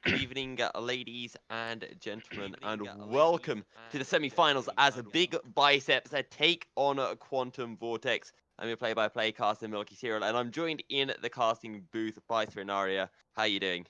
Good evening, ladies and gentlemen, and welcome to the semi-finals as a Big Biceps take on Quantum Vortex. I'm your play-by-play caster, Milky Serial, and I'm joined in the casting booth by Srenaria. How you doing?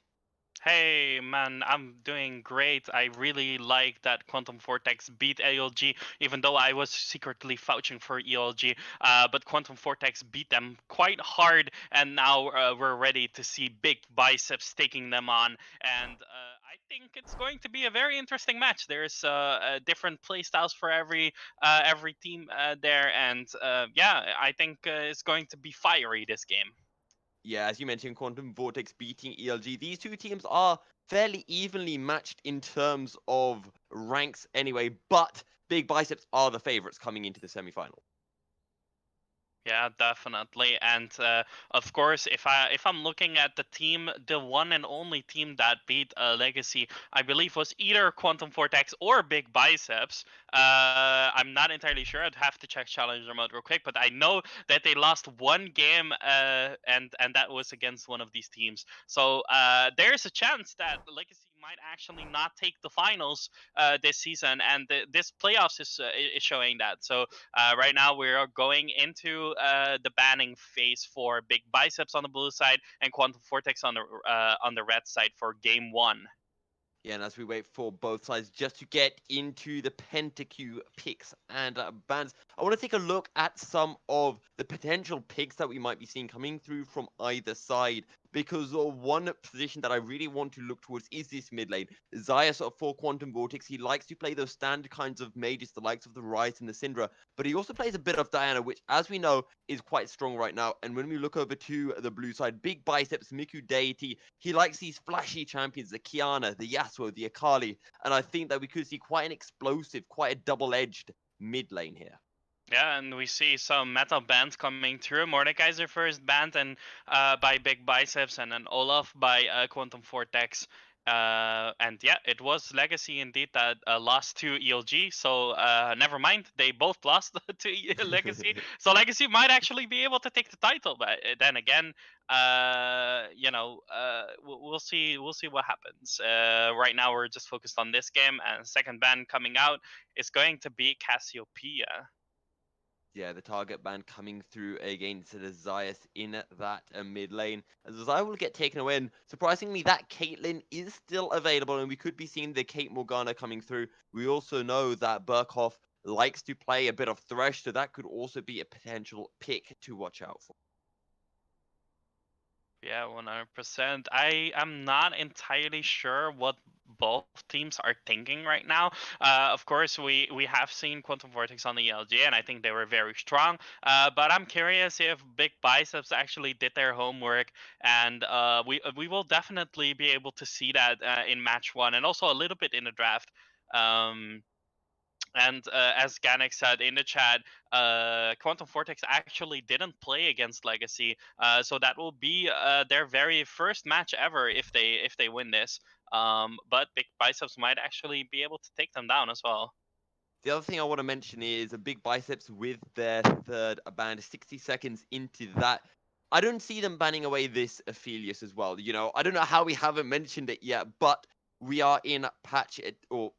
Hey man, I'm doing great. I really like that Quantum Vortex beat ALG, even though I was secretly vouching for ELG. But Quantum Vortex beat them quite hard, and now we're ready to see Big Biceps taking them on. And I think it's going to be a very interesting match. There's different playstyles for every team there, and yeah, I think it's going to be fiery this game. Yeah, as you mentioned, Quantum Vortex beating ELG. These two teams are fairly evenly matched in terms of ranks anyway, but Big Biceps are the favorites coming into the semi-final. Yeah, definitely. And of course, if I'm looking at the team, the one and only team that beat Legacy, I believe was either Quantum Vortex or Big Biceps. I'm not entirely sure. I'd have to check Challenger mode real quick, but I know that they lost one game, and that was against one of these teams. So there's a chance that Legacy might actually not take the finals this season, and this playoffs is showing that. So right now, we are going into the banning phase for Big Biceps on the blue side and Quantum Vortex on the red side for Game One. Yeah, and as we wait for both sides just to get into the PentaQ picks and bans, I want to take a look at some of the potential picks that we might be seeing coming through from either side. Because one position that I really want to look towards is this mid lane. Zayas for Quantum Vortex, he likes to play those standard kinds of mages, the likes of the Ryze and the Syndra, but he also plays a bit of Diana, which, as we know, is quite strong right now. And when we look over to the blue side, Big Biceps, Miku Deity, he likes these flashy champions, the Kiana, the Yasuo, the Akali, and I think that we could see quite an explosive, quite a double-edged mid lane here. Yeah, and we see some metal bands coming through. Mordekaiser first band, and by Big Biceps, and then Olaf by Quantum Vortex. And yeah, it was Legacy indeed that lost to ELG. So never mind, they both lost to Legacy. So Legacy might actually be able to take the title. But then again, we'll see. We'll see what happens. Right now, we're just focused on this game, and second band coming out is going to be Cassiopeia. Yeah, the target ban coming through against the Zayas in that mid lane. As Zaya will get taken away, and surprisingly, that Caitlyn is still available, and we could be seeing the Kate Morgana coming through. We also know that Burkhoff likes to play a bit of Thresh, so that could also be a potential pick to watch out for. Yeah, 100%. I am not entirely sure what both teams are thinking right now. Of course, we have seen Quantum Vortex on the LG, and I think they were very strong. But I'm curious if Big Biceps actually did their homework, and we will definitely be able to see that in match one, and also a little bit in the draft. Um, and as Ganek said in the chat, Quantum Vortex actually didn't play against Legacy, so that will be their very first match ever if they win this. But Big Biceps might actually be able to take them down as well. The other thing I want to mention is a Big Biceps with their third ban, 60 seconds into that. I don't see them banning away this Aphelios as well. I don't know how we haven't mentioned it yet, but we are in or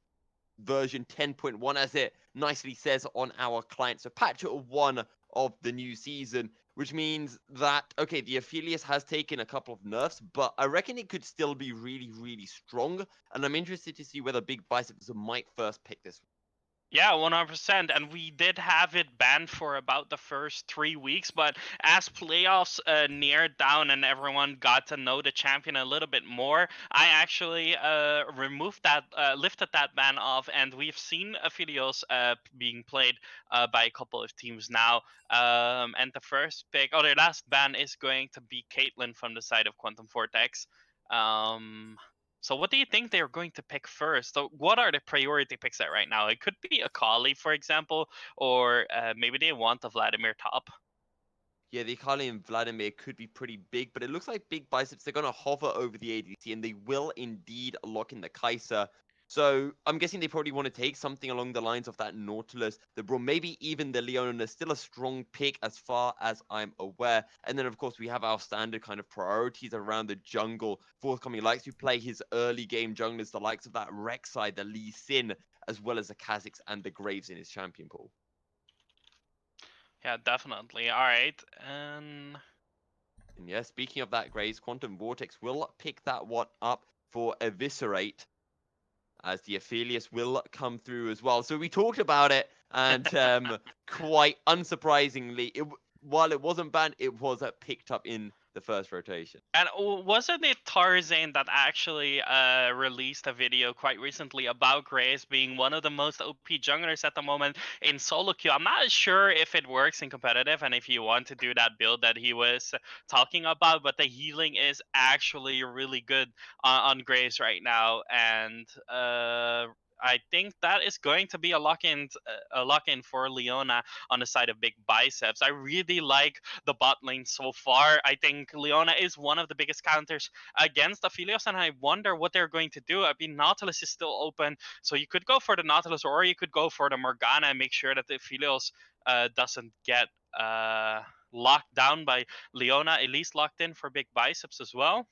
version 10.1, as it nicely says on our client. So patch 1 of the new season, which means that, okay, the Aphelios has taken a couple of nerfs, but I reckon it could still be really, really strong. And I'm interested to see whether Big Biceps might first pick this. Yeah, 100%. And we did have it banned for about the first 3 weeks, but as playoffs neared down and everyone got to know the champion a little bit more, I actually lifted that ban off, and we've seen Aphelios being played by a couple of teams now. And the first pick, or the last ban, is going to be Caitlyn from the side of Quantum Vortex. Um, so what do you think they're going to pick first? So what are the priority picks at right now? It could be a Kali, for example, or maybe they want a Vladimir top. Yeah, the Akali and Vladimir could be pretty big, but it looks like Big Biceps, they're going to hover over the ADC, and they will indeed lock in the Kai'Sa. So I'm guessing they probably want to take something along the lines of that Nautilus, the Braum, maybe even the Leona. Still a strong pick as far as I'm aware. And then, of course, we have our standard kind of priorities around the jungle forthcoming. He likes to play his early game junglers, the likes of that Rek'Sai, the Lee Sin, as well as the Kha'Zix and the Graves in his champion pool. Yeah, definitely. All right, and And yeah, speaking of that, Graves, Quantum Vortex will pick that one up for Eviscerate, as the Aphelios will come through as well. So we talked about it, and quite unsurprisingly, while it wasn't banned, it was picked up in the first rotation. And wasn't it Tarzan that actually released a video quite recently about Grace being one of the most OP junglers at the moment in solo queue? I'm not sure if it works in competitive and if you want to do that build that he was talking about, but the healing is actually really good on Grace right now, and I think that is going to be a lock in for Leona on the side of Big Biceps. I really like the bot lane so far. I think Leona is one of the biggest counters against Aphelios, and I wonder what they're going to do. I mean, Nautilus is still open, so you could go for the Nautilus or you could go for the Morgana and make sure that the Aphelios doesn't get locked down by Leona, at least locked in for Big Biceps as well.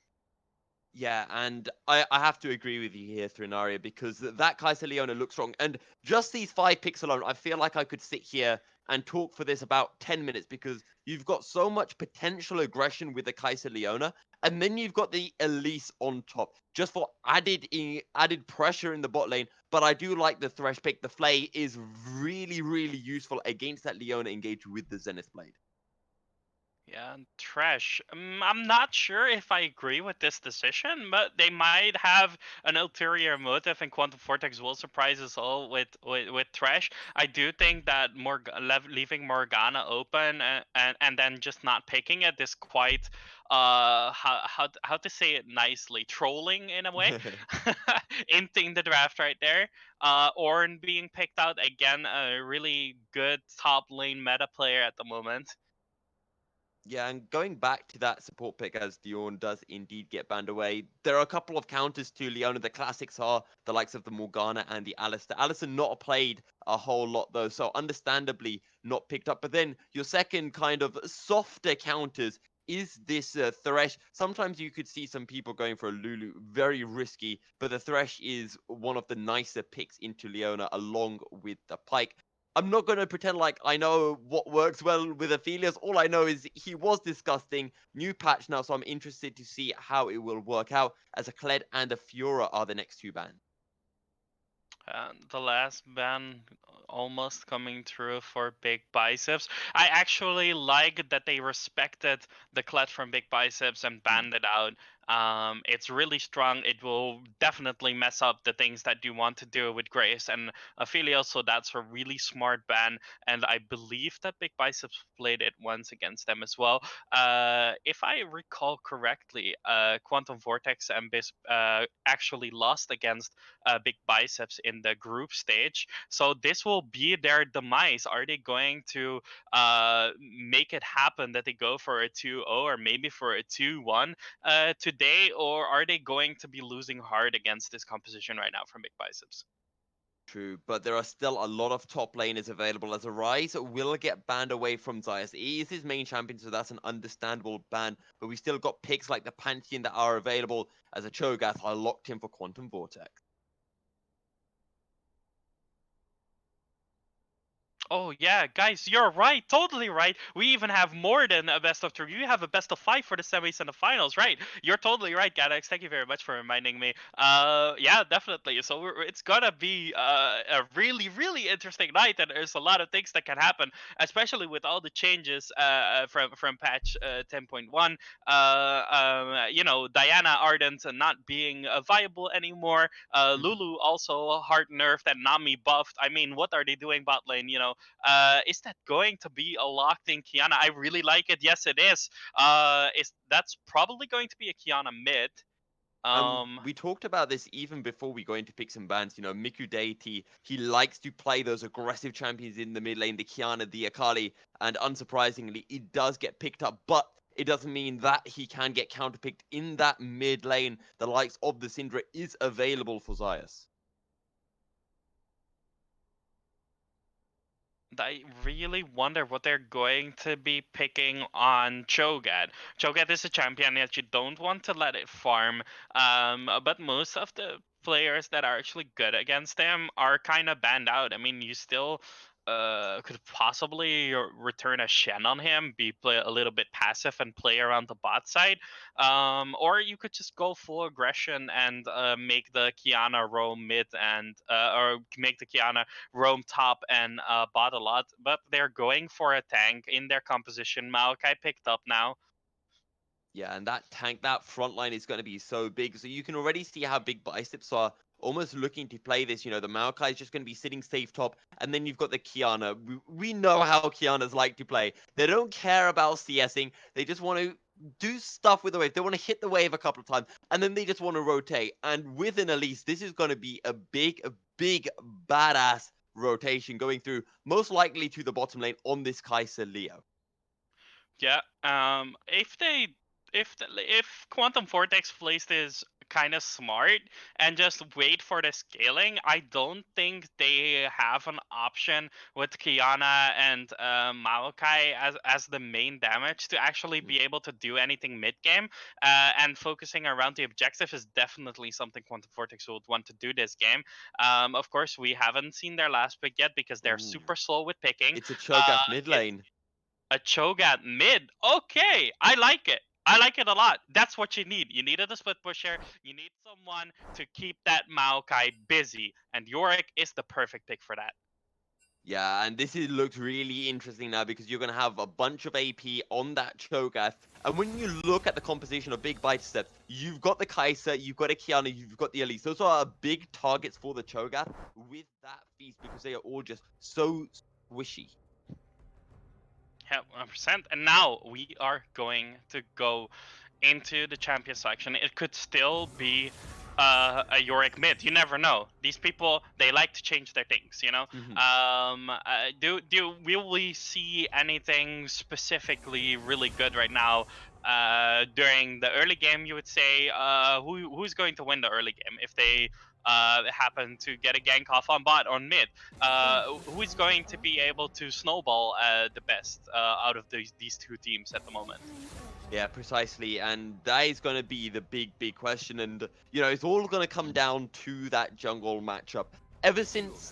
Yeah, and I have to agree with you here, Thrinaria, because that Kaiser Leona looks strong. And just these 5 picks alone, I feel like I could sit here and talk for this about 10 minutes because you've got so much potential aggression with the Kaiser Leona, and then you've got the Elise on top, just for added pressure in the bot lane. But I do like the Thresh pick. The Flay is really, really useful against that Leona engaged with the Zenith Blade. Yeah, trash. I'm not sure if I agree with this decision, but they might have an ulterior motive, and Quantum Vortex will surprise us all with trash. I do think that leaving Morgana open and then just not picking it is quite how to say it nicely, trolling in a way, in the draft right there. Ornn being picked out again, a really good top lane meta player at the moment. Yeah, and going back to that support pick, as Diorn does indeed get banned away, there are a couple of counters to Leona. The classics are the likes of the Morgana and the Alistair. Alistair not played a whole lot though, so understandably not picked up. But then your second kind of softer counters is this Thresh. Sometimes you could see some people going for a Lulu, very risky, but the Thresh is one of the nicer picks into Leona along with the Pike. I'm not going to pretend like I know what works well with Aphelios. All I know is he was disgusting. New patch now, so I'm interested to see how it will work out, as a Kled and a Fiora are the next 2 bans. The last ban almost coming through for Big Biceps. I actually like that they respected the Kled from Big Biceps and banned it out. It's really strong. It will definitely mess up the things that you want to do with Grace and Ophelia, so that's a really smart ban. And I believe that Big Biceps played it once against them as well. If I recall correctly, Quantum Vortex and actually lost against Big Biceps in the group stage. So this will be their demise. Are they going to make it happen that they go for a 2-0 or maybe for a 2-1 today, or are they going to be losing hard against this composition right now from Big Biceps? True, but there are still a lot of top laners available, as Arise will get banned away from Zyas. He is his main champion, so that's an understandable ban, but we still got picks like the Pantheon that are available, as a Cho'Gath are locked in for Quantum Vortex. Oh yeah, guys, you're right, totally right. We even have more than a best of 3. You have a best of 5 for the semis and the finals, right? You're totally right, Galax. Thank you very much for reminding me. Yeah, definitely. So it's gonna be a really, really interesting night, and there's a lot of things that can happen, especially with all the changes from patch 10.1. Diana Ardent not being viable anymore. Lulu also hard nerfed and Nami buffed. I mean, what are they doing bot lane? Is that going to be a locked in Kiana? I really like it. Yes, it is. That's probably going to be a Kiana mid. We talked about this even before we go into picks and bans. Miku Deity, he likes to play those aggressive champions in the mid lane, the Kiana, the Akali, and unsurprisingly, it does get picked up, but it doesn't mean that he can get counterpicked in that mid lane. The likes of the Syndra is available for Zyas. I really wonder what they're going to be picking on Cho'Gath. Cho'Gath is a champion that you don't want to let it farm, but most of the players that are actually good against them are kind of banned out. I mean, you still could possibly return a Shen on him, be play a little bit passive and play around the bot side, or you could just go full aggression and make the Kiana roam mid and or make the Kiana roam top and bot a lot, but they're going for a tank in their composition. Maokai picked up now. Yeah, and that tank, that front line is going to be so big. So you can already see how big Biceps are almost looking to play this. You know, the Maokai is just going to be sitting safe top. And then you've got the Kiana. We know how Kianas like to play. They don't care about CSing. They just want to do stuff with the wave. They want to hit the wave a couple of times. And then they just want to rotate. And with an Elise, this is going to be a big, badass rotation going through, most likely to the bottom lane on this Kai'Sa Leo. Yeah. If Quantum Vortex plays this kind of smart and just wait for the scaling, I don't think they have an option with Kiana and Maokai as the main damage to actually be able to do anything mid game. And focusing around the objective is definitely something Quantum Vortex would want to do this game. Of course, we haven't seen their last pick yet because they're Ooh. super slow with picking. It's a Cho'Gath mid It's lane. a Cho'Gath mid. Okay, I like it. I like it a lot. That's what you need. You needed a split pusher. You need someone to keep that Maokai busy, and Yorick is the perfect pick for that. Yeah, and looks really interesting now because you're going to have a bunch of AP on that Cho'Gath. And when you look at the composition of big Biceps, you've got the Kai'Sa, you've got a Kiana, you've got the Elise. Those are big targets for the Cho'Gath with that feast because they are all just so squishy. Yeah, 100%. And now we are going to go into the champion selection. It could still be a Yorick mid. You never know. These people, they like to change their things, you know. Will we see anything specifically really good right now? During the early game, you would say who's going to win the early game if they happen to get a gank off on bot on mid? Who is going to be able to snowball the best out of these two teams at the moment? Yeah, precisely. And that is going to be the big question. And, you know, it's all going to come down to that jungle matchup. Ever since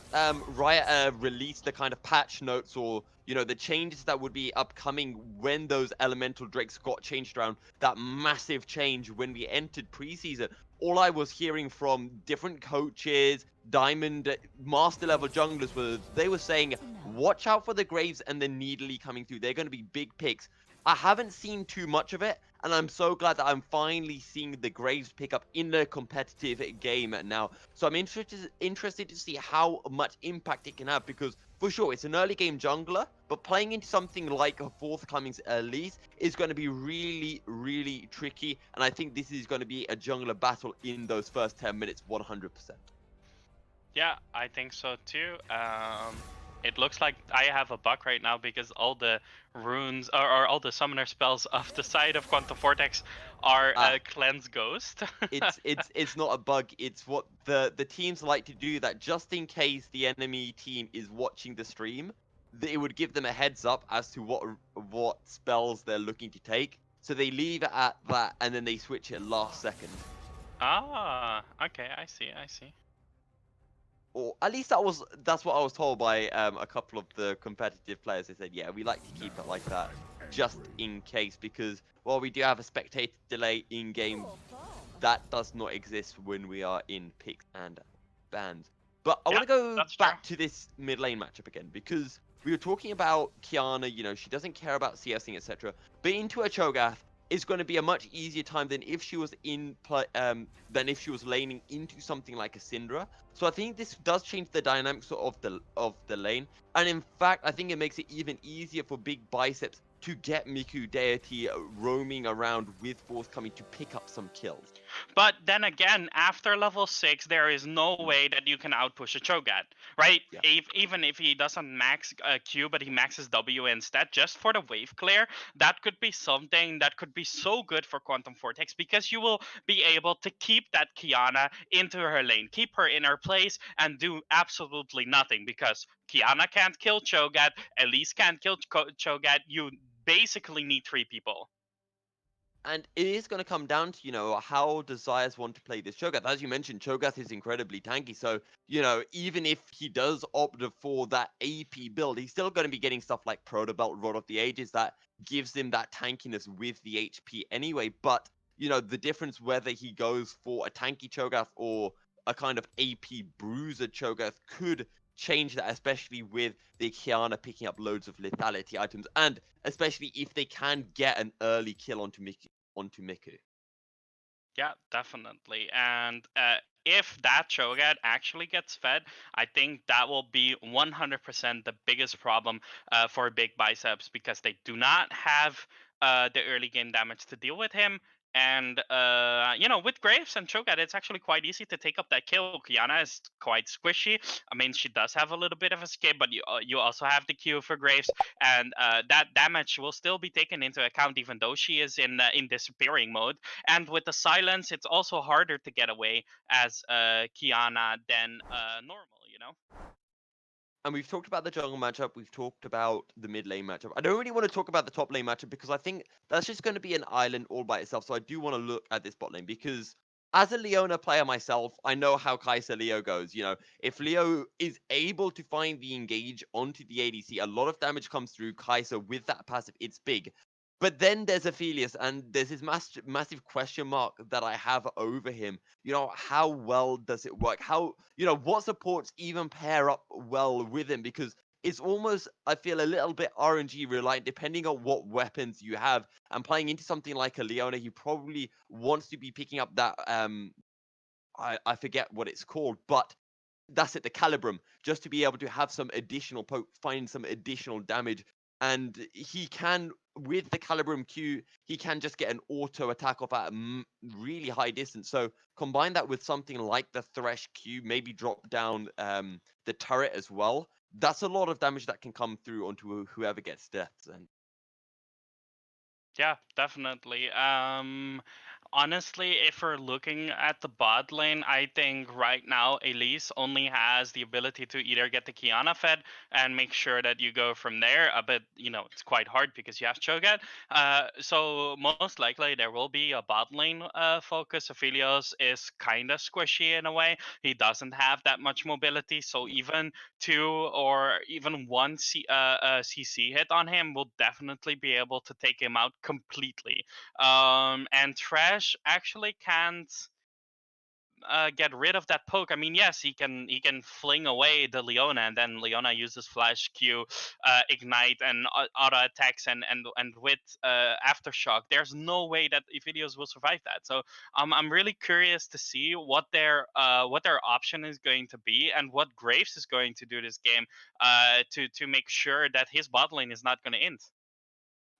Riot released the kind of patch notes or, you know, the changes that would be upcoming when those elemental drakes got changed around, that massive change when we entered preseason, all I was hearing from different coaches, Diamond, master level junglers, they were saying, watch out for the Graves and the Needly coming through. They're going to be big picks. I haven't seen too much of it, and I'm so glad that I'm finally seeing the Graves pick up in the competitive game now. So I'm interested to see how much impact it can have, because for sure it's an early game jungler, but playing into something like a forthcoming Elise is going to be really tricky, and I think this is going to be a jungler battle in those first 10 minutes 100%. Yeah, I think so too. It looks like I have a bug right now because all the runes or all the summoner spells of the side of Quantum Vortex are cleanse ghost. it's not a bug. It's what the teams like to do, that just in case the enemy team is watching the stream, it would give them a heads up as to what spells they're looking to take. So they leave it at that, and then they switch it last second. Ah, okay, I see. Or at least that's what I was told by a couple of the competitive players. They said, yeah, we like to keep it like that just in case, because while we do have a spectator delay in game, that does not exist when we are in picks and bans. But I want to go back to this mid lane matchup again, because we were talking about Kiana. You know, she doesn't care about CSing, etc. But into a Cho'Gath is going to be a much easier time than if she was laning into something like a Syndra. So I think this does change the dynamics of the lane, and in fact, I think it makes it even easier for big Biceps to get Miku Deity roaming around with forthcoming to pick up some kills. But then again, after level 6, there is no way that you can outpush a Cho'Gath, right? Yeah. Even if he doesn't max Q, but he maxes W instead, just for the wave clear, that could be something that could be so good for Quantum Vortex, because you will be able to keep that Kiana into her lane, keep her in her place, and do absolutely nothing, because Kiana can't kill Cho'Gath, Elise can't kill Cho'Gath. You basically need 3 people. And it is going to come down to, how does Zayas want to play this Cho'Gath? As you mentioned, Cho'Gath is incredibly tanky. So, even if he does opt for that AP build, he's still going to be getting stuff like Proto Belt, Rod of the Ages that gives him that tankiness with the HP anyway. But, the difference whether he goes for a tanky Cho'Gath or a kind of AP bruiser Cho'Gath could change that, especially with the Kiana picking up loads of lethality items, and especially if they can get an early kill onto Miku. Yeah, definitely. And if that Cho'Gath actually gets fed, I think that will be 100% the biggest problem for Big Biceps, because they do not have the early game damage to deal with him. And with Graves and Cho'Gath, it's actually quite easy to take up that kill. Kiana is quite squishy. I mean, she does have a little bit of escape, but you also have the Q for Graves, and that damage will still be taken into account, even though she is in disappearing mode. And with the silence, it's also harder to get away as Kiana than normal. And we've talked about the jungle matchup, we've talked about the mid lane matchup. I don't really want to talk about the top lane matchup because I think that's just going to be an island all by itself. So I do want to look at this bot lane because as a Leona player myself, I know how Kai'Sa Leo goes. If Leo is able to find the engage onto the ADC, a lot of damage comes through Kai'Sa with that passive. It's big. But then there's Aphelios, and there's this massive question mark that I have over him. How well does it work? What supports even pair up well with him? Because it's almost, I feel, a little bit RNG reliant, depending on what weapons you have. And playing into something like a Leona, he probably wants to be picking up that, I forget what it's called, but that's it, the Calibrum, just to be able to have some additional poke, find some additional damage. And he can, with the Calibrum Q, he can just get an auto attack off at a really high distance. So combine that with something like the Thresh Q, maybe drop down the turret as well. That's a lot of damage that can come through onto whoever gets deaths. And Yeah, definitely. Honestly, if we're looking at the bot lane, I think right now Elise only has the ability to either get the Kiana fed and make sure that you go from there. But it's quite hard because you have Cho'Gath. So most likely there will be a bot lane focus. Aphelios is kind of squishy in a way. He doesn't have that much mobility, so even 2 or even 1 CC hit on him will definitely be able to take him out completely. And Trash actually can't get rid of that poke. I mean, yes, he can fling away the Leona, and then Leona uses Flash Q, Ignite, and auto attacks, and with Aftershock. There's no way that Ephidios will survive that. So I'm really curious to see what their option is going to be, and what Graves is going to do this game to make sure that his bot lane is not going to end.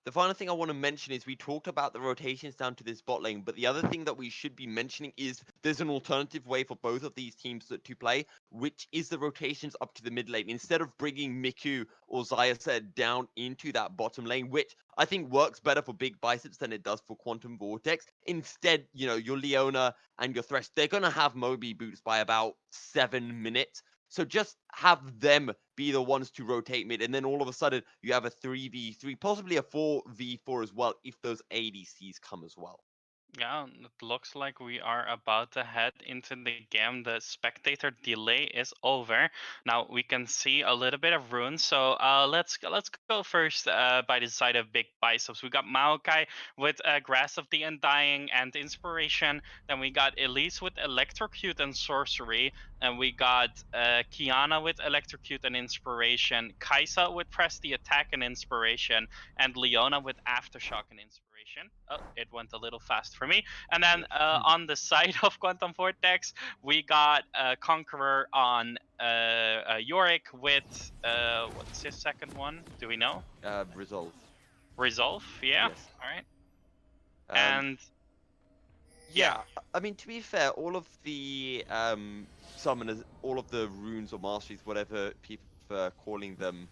the final thing I want to mention is we talked about the rotations down to this bot lane, but the other thing that we should be mentioning is there's an alternative way for both of these teams to play, which is the rotations up to the mid lane. Instead of bringing Miku or Xayah down into that bottom lane, which I think works better for Big Biceps than it does for Quantum Vortex. Instead, your Leona and your Thresh, they're going to have Moby boots by about 7 minutes. So just have them be the ones to rotate mid, and then all of a sudden you have a 3v3, possibly a 4v4 as well, if those ADCs come as well. Yeah, it looks like we are about to head into the game. The spectator delay is over. Now we can see a little bit of runes. So let's go first by the side of Big Biceps. We got Maokai with Grass of the Undying and Inspiration. Then we got Elise with Electrocute and Sorcery. And we got Kiana with Electrocute and Inspiration. Kaisa with Press the Attack and Inspiration. And Leona with Aftershock and Inspiration. Oh, it went a little fast for me. And then on the side of Quantum Vortex, we got Conqueror on Yorick with what's his second one? Do we know? Resolve. Resolve. Yeah. Yes. All right. Um, And Yeah, I mean, to be fair, all of the summoners, all of the runes or masteries, whatever people prefer calling them,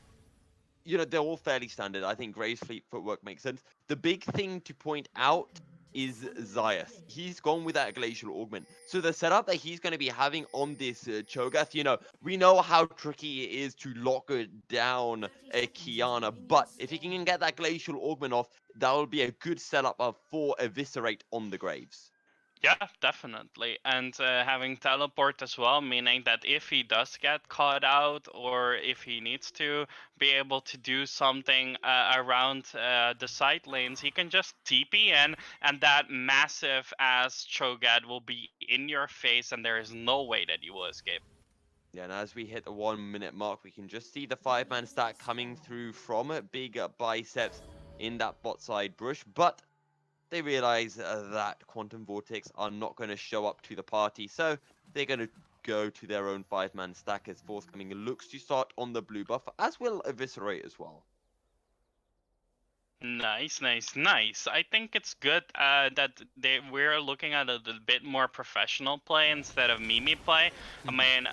they're all fairly standard. I think Gray's Fleet footwork makes sense. The big thing to point out is Zayas. He's gone with that Glacial Augment. So the setup that he's going to be having on this Cho'Gath, we know how tricky it is to lock it down a Kiana, but if he can get that Glacial Augment off, that will be a good setup for Eviscerate on the Graves. Yeah, definitely. And having teleport as well, meaning that if he does get caught out or if he needs to be able to do something around the side lanes, he can just TP in, and that massive ass Cho'Gath will be in your face, and there is no way that you will escape. Yeah, and as we hit the 1 minute mark, we can just see the 5-man stack coming through from big Biceps in that bot side brush, but they realize that Quantum Vortex are not going to show up to the party, so they're going to go to their own 5-man stack as Forthcoming looks to start on the blue buff, as will Eviscerate as well. Nice, nice, nice. I think it's good that we're looking at a little bit more professional play instead of Mimi play. I mean,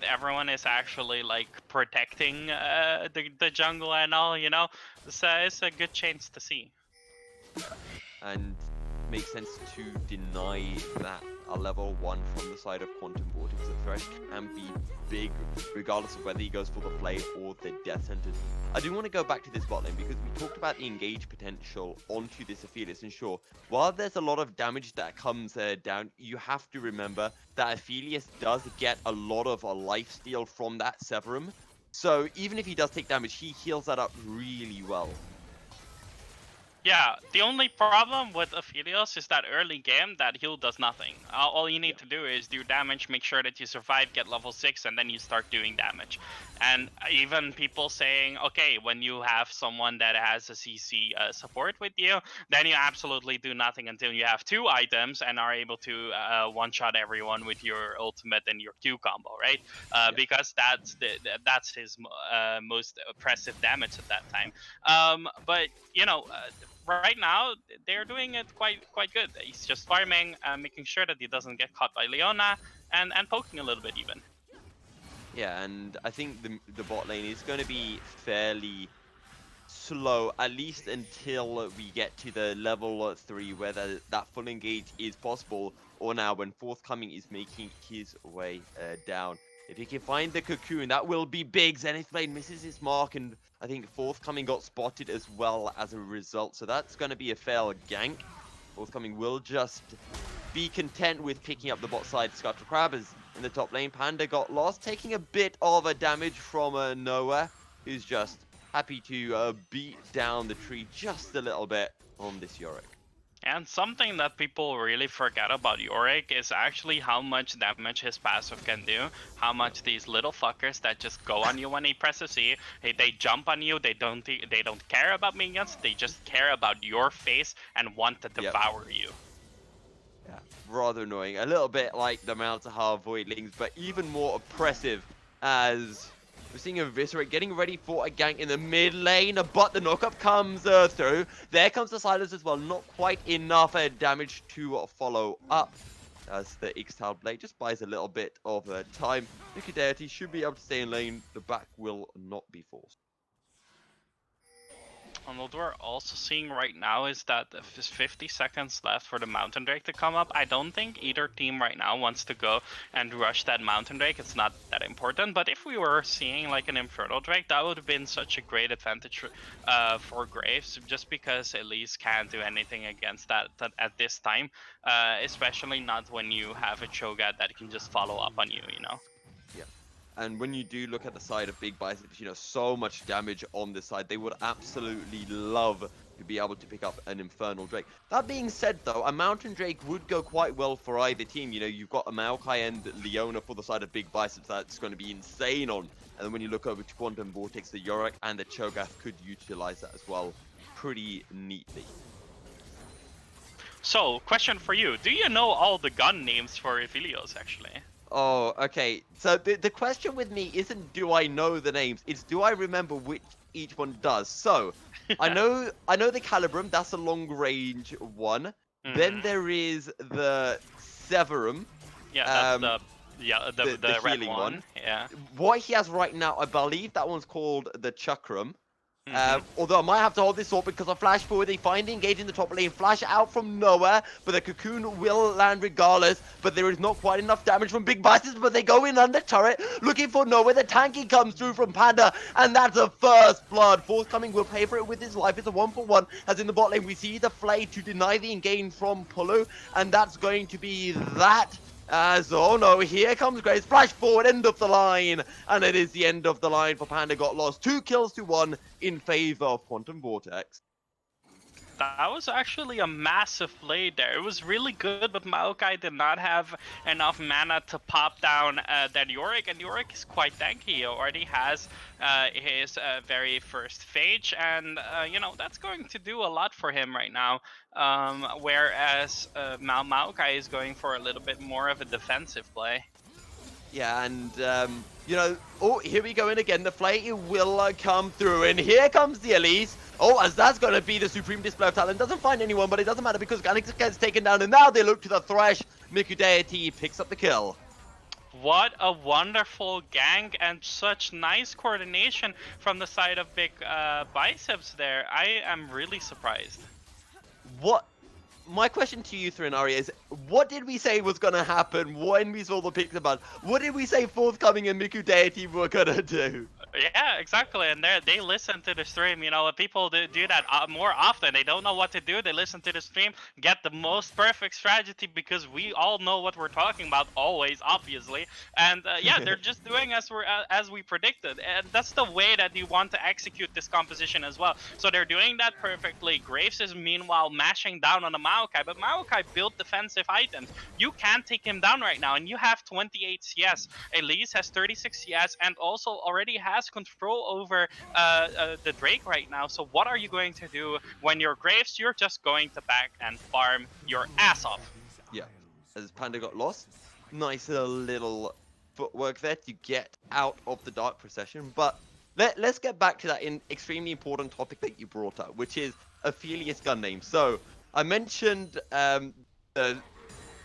everyone is actually like protecting the jungle and all, you know. So it's a good chance to see. And makes sense to deny that a level 1 from the side of Quantum Vortex. The threat can be big, regardless of whether he goes for the Flay or the Death Sentence. I do want to go back to this bot lane because we talked about the engage potential onto this Aphelios, and sure, while there's a lot of damage that comes down, you have to remember that Aphelios does get a lot of life steal from that Severum. So even if he does take damage, he heals that up really well. Yeah, the only problem with Aphelios is that early game, that heal does nothing. All you need to do is do damage, make sure that you survive, get level 6, and then you start doing damage. And even people saying, okay, when you have someone that has a CC support with you, then you absolutely do nothing until you have 2 items and are able to one-shot everyone with your ultimate and your Q combo, right? Because that's his most oppressive damage at that time. But, right now they're doing it quite good. He's just farming, making sure that he doesn't get caught by Leona, and poking a little bit even. Yeah, and I think the bot lane is going to be fairly slow, at least until we get to the level 3, where that full engage is possible, or now when Forthcoming is making his way down. If he can find the cocoon, that will be big. Zenith Blade misses his mark, and I think Forthcoming got spotted as well as a result. So that's going to be a fair gank. Forthcoming will just be content with picking up the bot side Scuttle Crab, as in the top lane, Panda got lost, taking a bit of a damage from Noah, who's just happy to beat down the tree just a little bit on this Yorick. And something that people really forget about Yorick is actually how much damage his passive can do. How much these little fuckers that just go on you when he presses E, they jump on you, they don't care about minions, they just care about your face and want to devour you. Yeah, rather annoying. A little bit like the Malzahar Voidlings, but even more oppressive, as we're seeing Eviscerate getting ready for a gank in the mid lane, but the knockup comes through. There comes the silence as well. Not quite enough damage to follow up, as the Ixtal Blade just buys a little bit of time. Deity should be able to stay in lane. The back will not be forced. And what we're also seeing right now is that there's 50 seconds left for the Mountain Drake to come up. I don't think either team right now wants to go and rush that Mountain Drake. It's not that important. But if we were seeing like an Infernal Drake, that would have been such a great advantage for Graves, just because Elise can't do anything against that at this time. Especially not when you have a Cho'Gath that can just follow up on you, you know? Yeah. And when you do look at the side of Big Biceps, so much damage on this side. They would absolutely love to be able to pick up an Infernal Drake. That being said, though, a Mountain Drake would go quite well for either team. You've got a Maokai and Leona for the side of Big Biceps. That's going to be insane on. And then when you look over to Quantum Vortex, the Yorick and the Cho'Gath could utilize that as well pretty neatly. So, question for you. Do you know all the gun names for Aphelios, actually? Oh, okay. So the question with me isn't do I know the names, it's do I remember which each one does. So I know the Calibrum, that's a long range one. Then there is the Severum, Yeah, that's um, the red healing one. one. Yeah. What he has right now, I believe that one's called the Chakram. Mm-hmm. Although I might have to hold this thought because I flash forward, they finally engage in the top lane, flash out from nowhere, but the cocoon will land regardless, but there is not quite enough damage from Big Biceps, but they go in under turret, looking for nowhere, the tanky comes through from Panda, and that's a first blood. Forthcoming will pay for it with his life, it's a 1-for-1, as in the bot lane we see the Flay to deny the engage from Pulu, and that's going to be that. As, oh no, here comes Grace, flash forward, end of the line, and it is the end of the line for Panda got lost. 2 kills to 1 in favor of Quantum Vortex. That was actually a massive play there. It was really good, but Maokai did not have enough mana to pop down that Yorick, and Yorick is quite tanky. He already has his very first phage, and that's going to do a lot for him right now. Whereas Maokai is going for a little bit more of a defensive play. Yeah, and, oh, here we go in again. The Flay will come through, and here comes the Elise. Oh, as that's going to be the supreme display of talent. Doesn't find anyone, but it doesn't matter because Galix gets taken down, and now they look to the Thresh. Miku Deity picks up the kill. What a wonderful gank and such nice coordination from the side of Big Biceps there. I am really surprised. What? My question to you, Thrinari, is what did we say was going to happen when we saw the picks about? What did we say Forthcoming and Miku Deity were going to do? Yeah, exactly. And they listen to the stream. People do that more often. They don't know what to do. They listen to the stream, get the most perfect strategy because we all know what we're talking about always, obviously. And yeah, they're just doing as we predicted. And that's the way that you want to execute this composition as well. So they're doing that perfectly. Graves is meanwhile mashing down on the Maokai, but Maokai built defensive items. You can't take him down right now, and you have 28 CS. Elise has 36 CS and also already has control over the Drake right now. So what are you going to do when you're Graves? You're just going to back and farm your ass off. Yeah, as Panda got lost, nice little footwork there to get out of the Dark Procession. But let's get back to that extremely important topic that you brought up, which is Aphelios gun name. So I mentioned the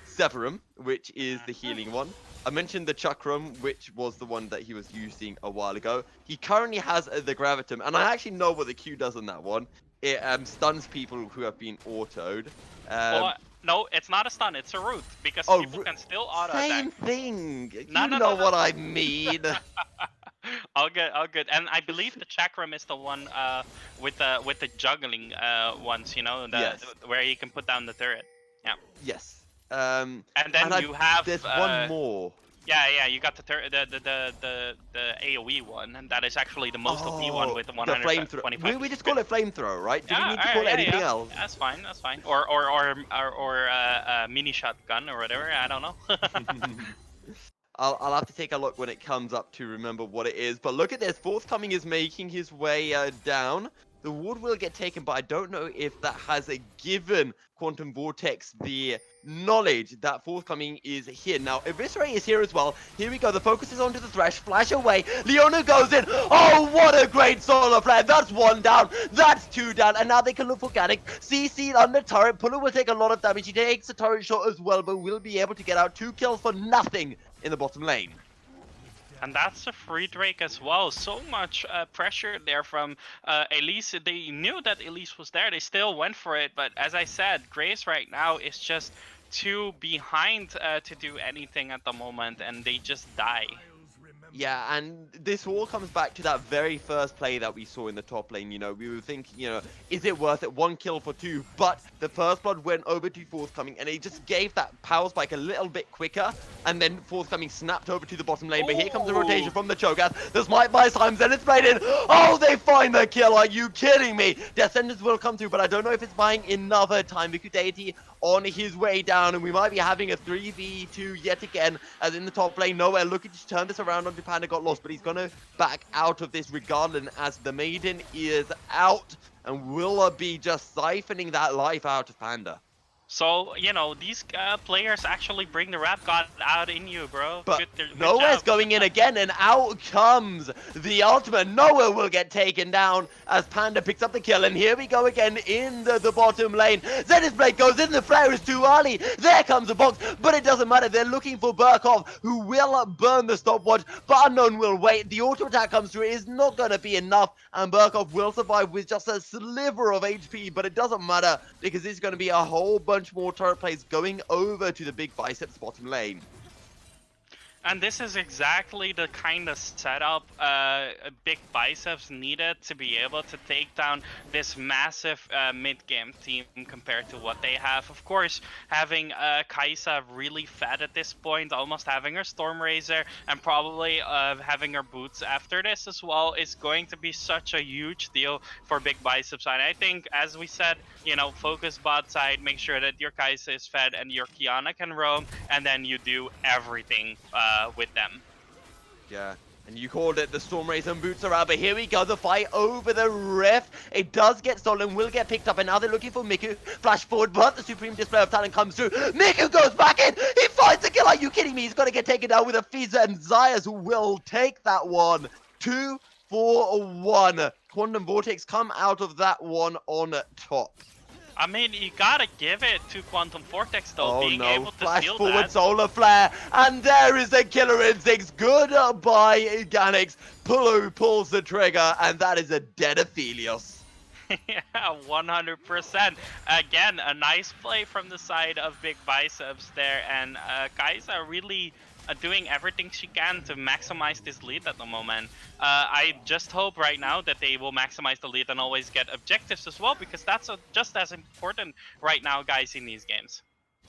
Severum, which is the healing one. I mentioned the Chakram, which was the one that he was using a while ago. He currently has the Gravitum, and I actually know what the Q does on that one. It stuns people who have been autoed. Well, no, it's not a stun, it's a root, because people can still auto-attack. Same thing! No, you know what I mean! All good. And I believe the Chakram is the one with the juggling ones, Yes. where you can put down the turret. Yeah. Yes. And then you have there's one more. Yeah, you got the AoE one, and that is actually the most OP one with the 125. We just call it flamethrower, right? Do we need to Yeah, call it anything else? That's fine. Or mini shotgun or whatever. I don't know. I'll have to take a look when it comes up to remember what it is. But look at this. Forthcoming is making his way down. The ward will get taken, but I don't know if that has given Quantum Vortex the knowledge that Forthcoming is here. Now, Eviscerate is here as well. Here we go. The focus is onto the Thresh. Flash away. Leona goes in. Oh, what a great solo play. That's 1 down. That's 2 down. And now they can look for Gannick. CC under turret. Puller will take a lot of damage. He takes the turret shot as well, but will be able to get out 2 kills for nothing in the bottom lane. And that's a free Drake as well. So much pressure there from Elise. They knew that Elise was there. They still went for it. But as I said, Grace right now is just too behind to do anything at the moment. And they just die. Yeah, and this all comes back to that very first play that we saw in the top lane. We were thinking, is it worth it? 1 kill for 2. But the first blood went over to Forthcoming, and it just gave that power spike a little bit quicker. And then Forthcoming snapped over to the bottom lane. But here comes the rotation from the Cho'Gath. The Smite buys time, then it's played in. Oh, they find the kill. Are you kidding me? Descendants will come through, but I don't know if it's buying another time. Miku Deity on his way down, and we might be having a 3v2 yet again, as in the top lane, nowhere looking to turn this around onto Panda got lost, but he's going to back out of this regardless, as the Maiden is out, and will be just siphoning that life out of Panda. So, you know, these players actually bring the rap god out in you, bro. But Good Nowhere's job. going in again, and out comes the ultimate. Nowhere will get taken down as Panda picks up the kill, and here we go again in the bottom lane. Zenith's Blade goes in, the flare is too early. There comes the box, but it doesn't matter. They're looking for Burkov, who will burn the stopwatch, but Unknown will wait. The auto attack comes through. It is not going to be enough, and Burkov will survive with just a sliver of HP, but it doesn't matter because there's going to be a whole bunch more turret plays going over to the big Biceps bottom lane. And this is exactly the kind of setup Big Biceps needed to be able to take down this massive mid-game team compared to what they have. Of course, having Kaisa really fed at this point, almost having her Storm Razor, and probably having her boots after this as well is going to be such a huge deal for Big Biceps. And I think, as we said, you know, focus bot side, make sure that your Kaisa is fed and your Kiana can roam, and then you do everything with them. Yeah, and you called it, the Storm Razor and boots are out, but here we go, the fight over the rift. It does get stolen, will get picked up, and now they're looking for Miku. Flash forward, but the supreme display of talent comes through. Miku goes back in, he finds the kill. Are you kidding me? He's going to get taken down with a Fizz, and Zayas will take that one. 2-for-1. Quantum Vortex come out of that one on top. I mean, you gotta give it to Quantum Vortex though, being able to Flash steal forward that. solar flare, and there is the killer instincts. Goodbye, Ganix. Pulu pulls the trigger, and that is a dead Aphelios. Yeah, 100%. Again, a nice play from the side of Big Biceps there, and Kaisa really doing everything she can to maximize this lead at the moment. I just hope right now that they will maximize the lead and always get objectives as well, because that's just as important right now, guys, in these games.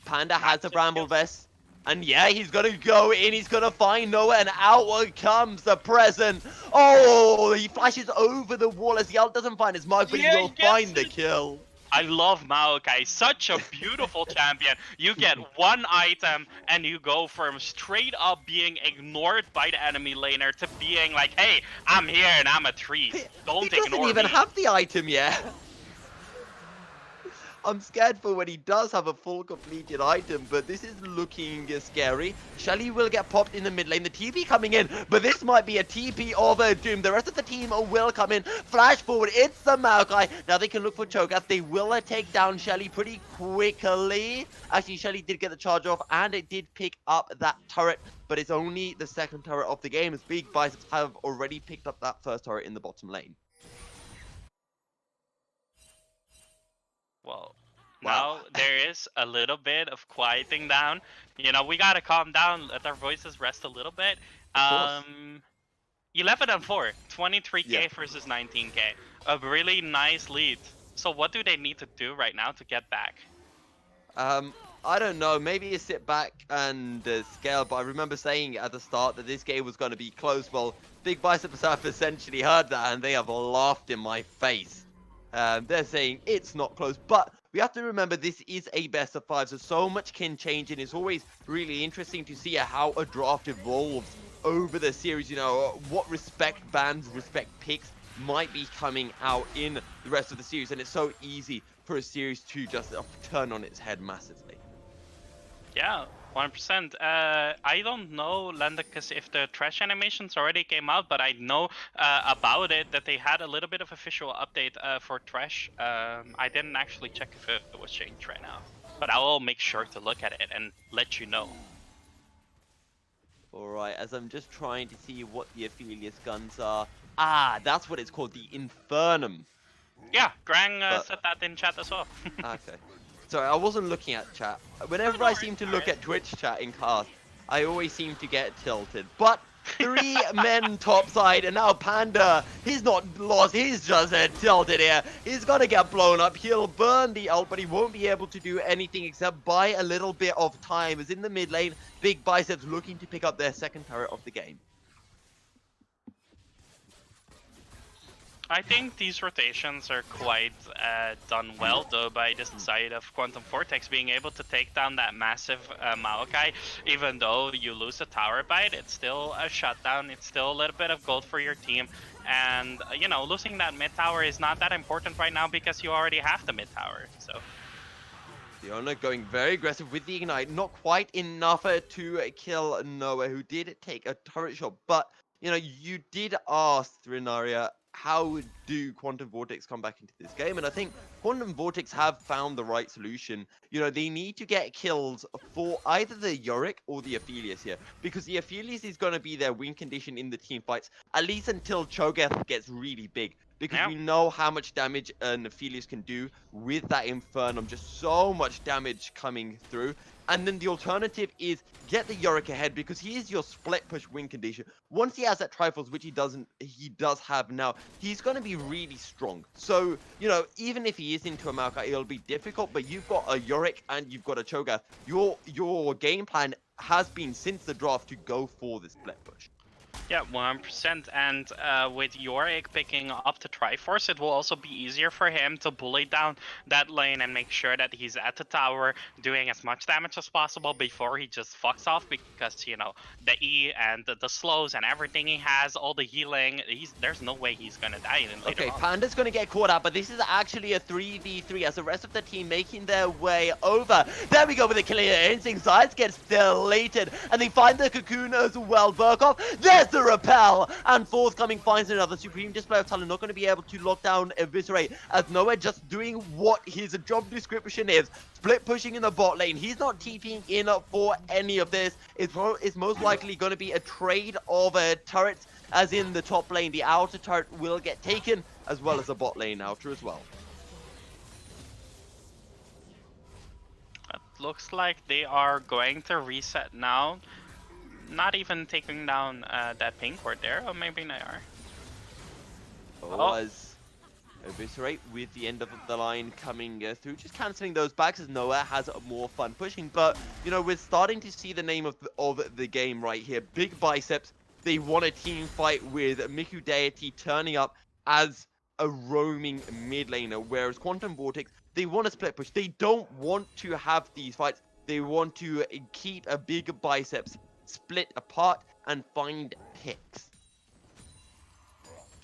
Panda has a Bramble Vest. And yeah, he's gonna go in, he's gonna find Noah, and out comes the present. Oh, he flashes over the wall as the ult doesn't find his mark, but he will find the kill. I love Maokai, such a beautiful champion. You get one item and you go from straight up being ignored by the enemy laner to being like, hey, I'm here and I'm a tree. Don't ignore me. He doesn't even have the item yet. I'm scared for when he does have a full completed item, but this is looking scary. Shelly will get popped in the mid lane. The TP coming in, but this might be a TP of a doom. The rest of the team will come in. Flash forward, it's the Maokai. Now they can look for Cho'Gath. They will take down Shelly pretty quickly. Actually, Shelly did get the charge off, and it did pick up that turret, but it's only the second turret of the game, as Big Biceps have already picked up that first turret in the bottom lane. Well, now there is a little bit of quieting down. You know, we gotta calm down, let our voices rest a little bit. 11 and 4, 23k versus 19k. A really nice lead. So what do they need to do right now to get back? I don't know, maybe a sit back and scale, but I remember saying at the start that this game was going to be close. Well, Big Biceps have essentially heard that, and they have laughed in my face. They're saying it's not close, but we have to remember this is a best of 5, so much can change, and it's always really interesting to see how a draft evolves over the series. You know, what respect bans, respect picks might be coming out in the rest of the series, and it's so easy for a series to just turn on its head massively. Yeah, 100%. I don't know, Landicus, if the trash animations already came out, but I know about it, that they had a little bit of official update for trash. I didn't actually check if it was changed right now, but I will make sure to look at it and let you know. Alright, as I'm just trying to see what the Aphelios guns are. Ah, that's what it's called, the Infernum. Yeah, Grang said that in chat as well. Okay. Sorry, I wasn't looking at chat. Whenever I seem to look at Twitch chat in cast, I always seem to get tilted. But 3 men topside, and now Panda, he's not lost, he's just tilted here. He's gonna get blown up, he'll burn the ult, but he won't be able to do anything except buy a little bit of time. As in the mid lane, Big Biceps looking to pick up their second turret of the game. I think these rotations are quite done well, though, by the side of Quantum Vortex being able to take down that massive Maokai. Even though you lose a tower bite, it's still a shutdown, it's still a little bit of gold for your team. And, you know, losing that mid tower is not that important right now because you already have the mid tower, so... Fiona going very aggressive with the ignite, not quite enough to kill Noah, who did take a turret shot. But, you know, you did ask Renaria, how do Quantum Vortex come back into this game? And I think Quantum Vortex have found the right solution. You know, they need to get kills for either the Yorick or the Aphelios here, because the Aphelios is going to be their win condition in the team fights, at least until Cho'Gath gets really big. Because Yep. we know how much damage an Aphelios can do with that Infernum. Just so much damage coming through. And then the alternative is get the Yorick ahead, because he is your split push win condition. Once he has that Triforce, which he does have now, he's going to be really strong. So, you know, even if he is into a Maokai, it'll be difficult, but you've got a Yorick and you've got a Cho'Gath. Your game plan has been since the draft to go for the split push. Yeah, 100%. And with Yorick picking up the Triforce, it will also be easier for him to bully down that lane and make sure that he's at the tower doing as much damage as possible before he just fucks off, because, you know, the E and the slows and everything he has, all the healing, there's no way he's gonna die in later Okay, on. Panda's going to get caught out, but this is actually a 3v3 as the rest of the team making their way over. There we go with the clear instinct. Sides gets deleted, and they find the cocoon as well. Burkhoff, there's the repel, and forthcoming finds another supreme display of talent. Not going to be able to lock down Eviscerate, as Noah just doing what his job description is. Split pushing in the bot lane. He's not TPing in for any of this. It's most likely going to be a trade of turrets, as in the top lane, the outer turret will get taken, as well as the bot lane outer as well. It looks like they are going to reset now. Not even taking down that pink ward there, or maybe they are. As Eviscerate with the end of the line coming through, just cancelling those backs as Noah has more fun pushing. But, you know, we're starting to see the name of the game right here. Big Biceps. They want a team fight with Miku Deity turning up as a roaming mid laner, whereas Quantum Vortex, they want to split push. They don't want to have these fights. They want to keep a big Biceps split apart and find picks.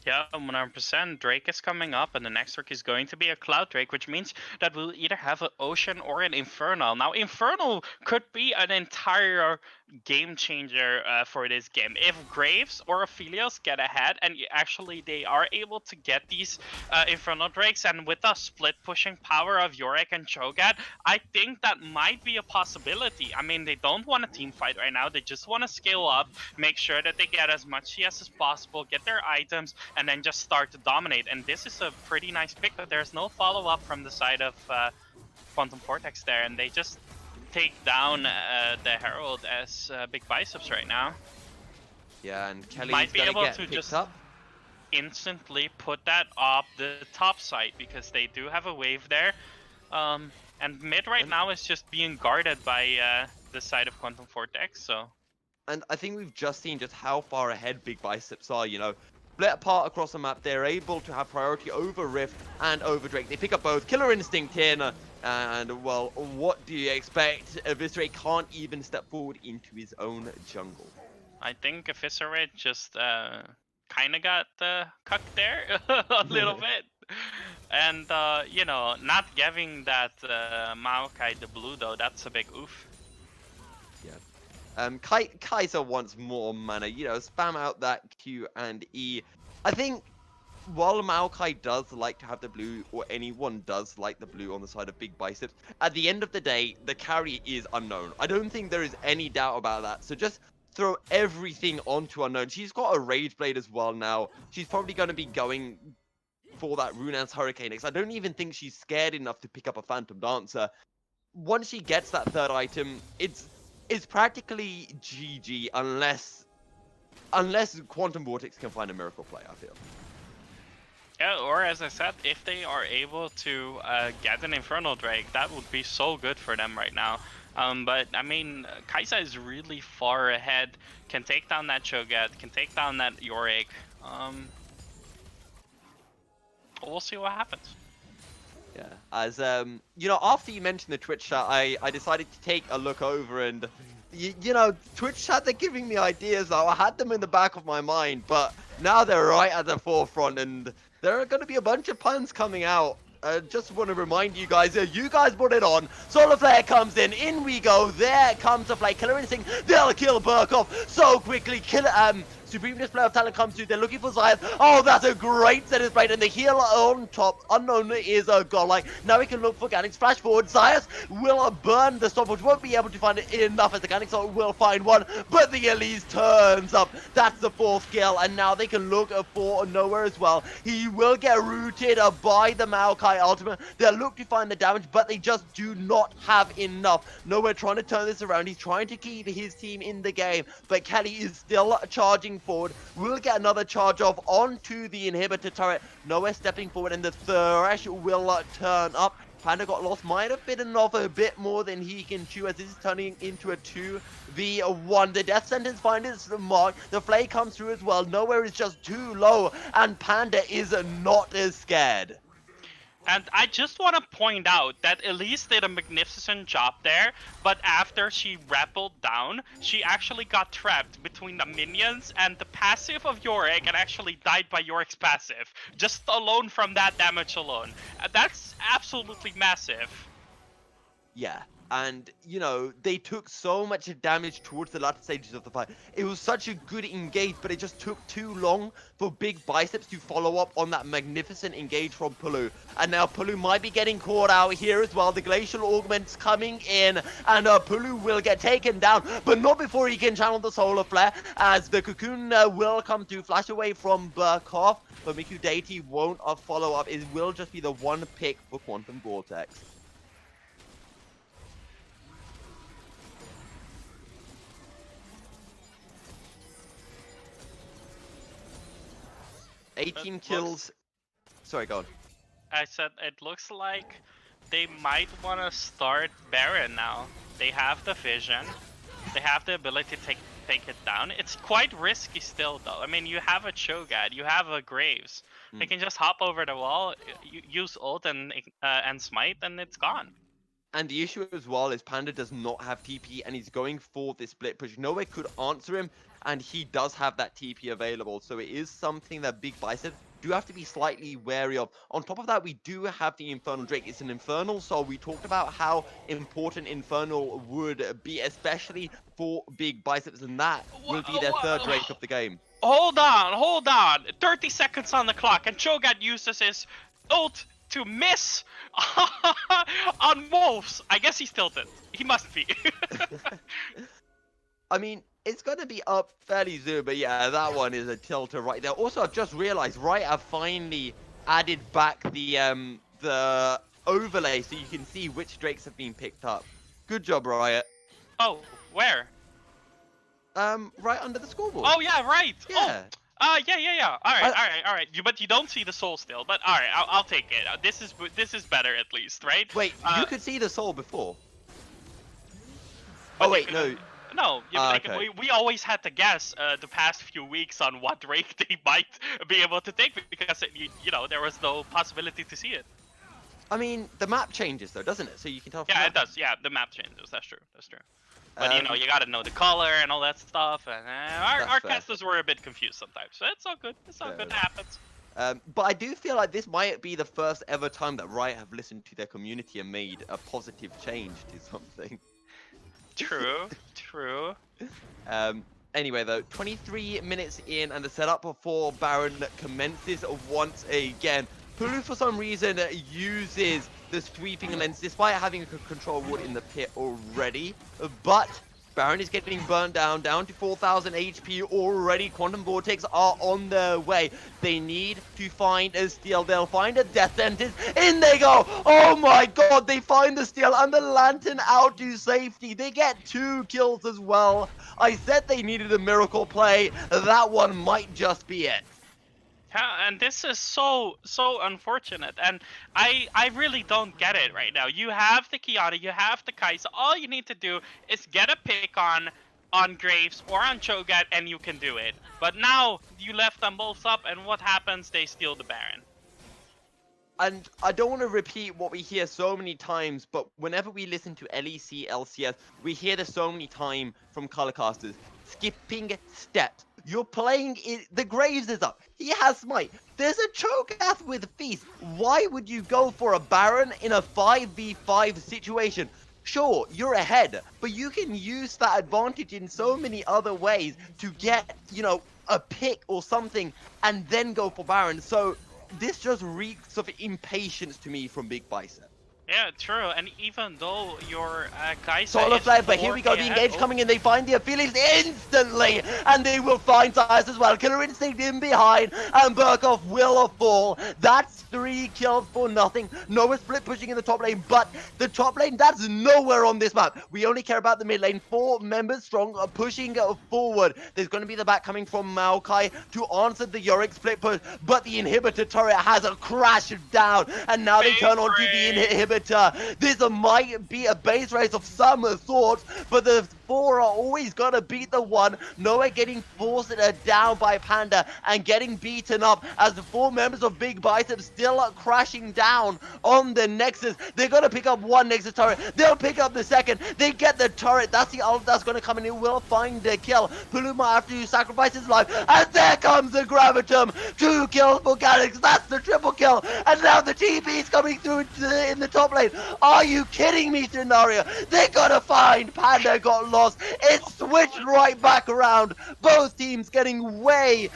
Yeah, 100%. Drake is coming up, and the next trick is going to be a Cloud Drake, which means that we'll either have an Ocean or an Infernal. Now, Infernal could be an entire game changer for this game. If Graves or Aphelios get ahead, and actually they are able to get these Infernal Drakes, and with the split pushing power of Yorick and Cho'Gath, I think that might be a possibility. I mean, they don't want a team fight right now. They just want to scale up, make sure that they get as much CS as possible, get their items, and then just start to dominate. And this is a pretty nice pick, but there's no follow-up from the side of Quantum Vortex there, and they just take down the Herald as Big Biceps right now. Yeah, and Kelly's might be gonna able get to picked just up. instantly put that up the top side, because they do have a wave there. And mid right now is just being guarded by the side of Quantum Vortex, so... And I think we've just seen just how far ahead Big Biceps are, you know. Split apart across the map, they're able to have priority over Rift and over Drake. They pick up both. Killer Instinct here, and, well, what do you expect? Eviscerate can't even step forward into his own jungle. I think Eviscerate just kind of got cucked there a little bit. And, you know, not giving that Maokai the blue, though, that's a big oof. Yeah. Kaiser wants more mana, you know, spam out that Q and E. I think while Maokai does like to have the blue, or anyone does like the blue on the side of Big Biceps, at the end of the day, the carry is unknown. I don't think there is any doubt about that. So just throw everything onto unknown. She's got a Rage Blade as well now. She's probably going to be going for that Runaan's Hurricane X. I don't even think she's scared enough to pick up a Phantom Dancer. Once she gets that third item, it's practically GG unless Quantum Vortex can find a miracle play, I feel. Yeah, or as I said, if they are able to get an Infernal Drake, that would be so good for them right now. But, I mean, Kaisa is really far ahead, can take down that Cho'Gath, can take down that Yorick. We'll see what happens. Yeah, as, you know, after you mentioned the Twitch chat, I decided to take a look over, and, you know, Twitch chat, they're giving me ideas. I had them in the back of my mind, but now they're right at the forefront, and there are going to be a bunch of puns coming out. just want to remind you guys put it on. Solar Flare comes in we go. There comes the play. Killer Instinct, they'll kill Burkov so quickly. Supreme Display of Talent comes through. They're looking for Zion. Oh, that's a great set of spray. And the healer on top, Unknown is a godlike. Now we can look for Ganix. Flash forward. Zias will burn the stopwatch. Won't be able to find it enough as the Ganix will find one. But the Elise turns up. That's the 4th kill. And now they can look for Nowhere as well. He will get rooted by the Maokai ultimate. They'll look to find the damage, but they just do not have enough. Nowhere trying to turn this around. He's trying to keep his team in the game. But Kelly is still charging forward. We'll get another charge off onto the inhibitor turret. Nowhere stepping forward, and the Thresh will turn up. Panda got lost, might have bitten off a bit more than he can chew as this is turning into a 2v1. The death sentence finds its mark. The flay comes through as well. Nowhere is just too low, and Panda is not as scared. And I just want to point out that Elise did a magnificent job there, but after she rappelled down, she actually got trapped between the minions and the passive of Yorick and actually died by Yorick's passive. Just alone from that damage alone. That's absolutely massive. Yeah. And, you know, they took so much damage towards the latter stages of the fight. It was such a good engage, but it just took too long for Big Biceps to follow up on that magnificent engage from Pulu. And now Pulu might be getting caught out here as well. The Glacial Augment's coming in, and Pulu will get taken down, but not before he can channel the Solar Flare, as the Cocoon will come to flash away from Burkov, but Miku Deity won't follow up. It will just be the one pick for Quantum Vortex. 18 kills. Sorry, go on. I said it looks like they might want to start Baron now. They have the vision. They have the ability to take it down. It's quite risky still, though. I mean, you have a Cho'Gath, you have a Graves. They can just hop over the wall, use ult and smite, and it's gone. And the issue as well is Panda does not have TP, and he's going for this split push. Nowhere could answer him, and he does have that TP available. So it is something that Big Bicep do have to be slightly wary of. On top of that, we do have the Infernal Drake. It's an Infernal, so we talked about how important Infernal would be, especially for Big Biceps, and that will be their third Drake of the game. Hold on. 30 seconds on the clock, and Cho'Gath uses his ult to miss on Wolves. I guess he's tilted. He must be. I mean, it's going to be up fairly soon, but yeah, that one is a tilter right there. Also, I've just realized, right, I've finally added back the overlay so you can see which Drakes have been picked up. Good job, Riot. Oh, where? Right under the scoreboard. Oh, yeah, right. Yeah. Oh. Yeah. All right. But you don't see the soul still. But all right, I'll take it. This is better at least, right? Wait, you could see the soul before. Oh wait, no. No, okay. we always had to guess the past few weeks on what Drake they might be able to take because you know there was no possibility to see it. I mean, the map changes though, doesn't it? So you can tell. Yeah, it does. Yeah, the map changes. That's true. But you know, you gotta know the color and all that stuff. And our casters were a bit confused sometimes. So it's all good. It's all good. It happens. But I do feel like this might be the first ever time that Riot have listened to their community and made a positive change to something. True. Anyway, though, 23 minutes in, and the setup for Baron commences once again. Pulu, for some reason, uses the sweeping lens, despite having a control ward in the pit already. But Baron is getting burnt down to 4,000 HP already. Quantum Vortex are on their way. They need to find a steal. They'll find a death sentence. In they go. Oh my god, they find the steal and the lantern out to safety. They get 2 kills as well. I said they needed a miracle play. That one might just be it. Yeah, and this is so unfortunate, and I really don't get it right now. You have the Kiana, you have the Kai'Sa. All you need to do is get a pick on Graves or on Cho'Gath, and you can do it. But now you left them both up, and what happens? They steal the Baron. And I don't want to repeat what we hear so many times, but whenever we listen to LEC, LCS, we hear this so many times from colorcasters. Skipping steps. You're playing it. The Graves is up. He has Smite. There's a Cho'Gath with Feast. Why would you go for a Baron in a 5v5 situation? Sure, you're ahead, but you can use that advantage in so many other ways to get, a pick or something and then go for Baron. So this just reeks of impatience to me from Big Bicep. Yeah, true. And even though your Kai'Sa Solar is Flare, but here we 4k go, the ahead, engage coming in, they find the Aphelios instantly, and they will find Tyus as well. Killer Instinct in behind, and Burkhoff will fall. That's 3 kills for nothing. Noah split pushing in the top lane, but the top lane, that's nowhere on this map. We only care about the mid lane. 4 members strong, pushing forward. There's going to be the back coming from Maokai to answer the Yorick split push, but the inhibitor turret has a crash down, and now they turn onto the inhibitor. This might be a base race of some sort, but the 4 are always gonna beat the 1. Noah getting forced down by Panda and getting beaten up as the 4 members of Big Biceps still crashing down on the Nexus. They're gonna pick up 1 Nexus turret. They'll pick up the 2nd. They get the turret. That's the ult that's gonna come in. It will find the kill. Puluma have to sacrifice his life. And there comes the Gravitum. 2 kills for Galax. That's the triple kill. And now the TP is coming through in the top lane. Are you kidding me, Scenario? They gotta find Panda got lost. It switched right back around. Both teams getting way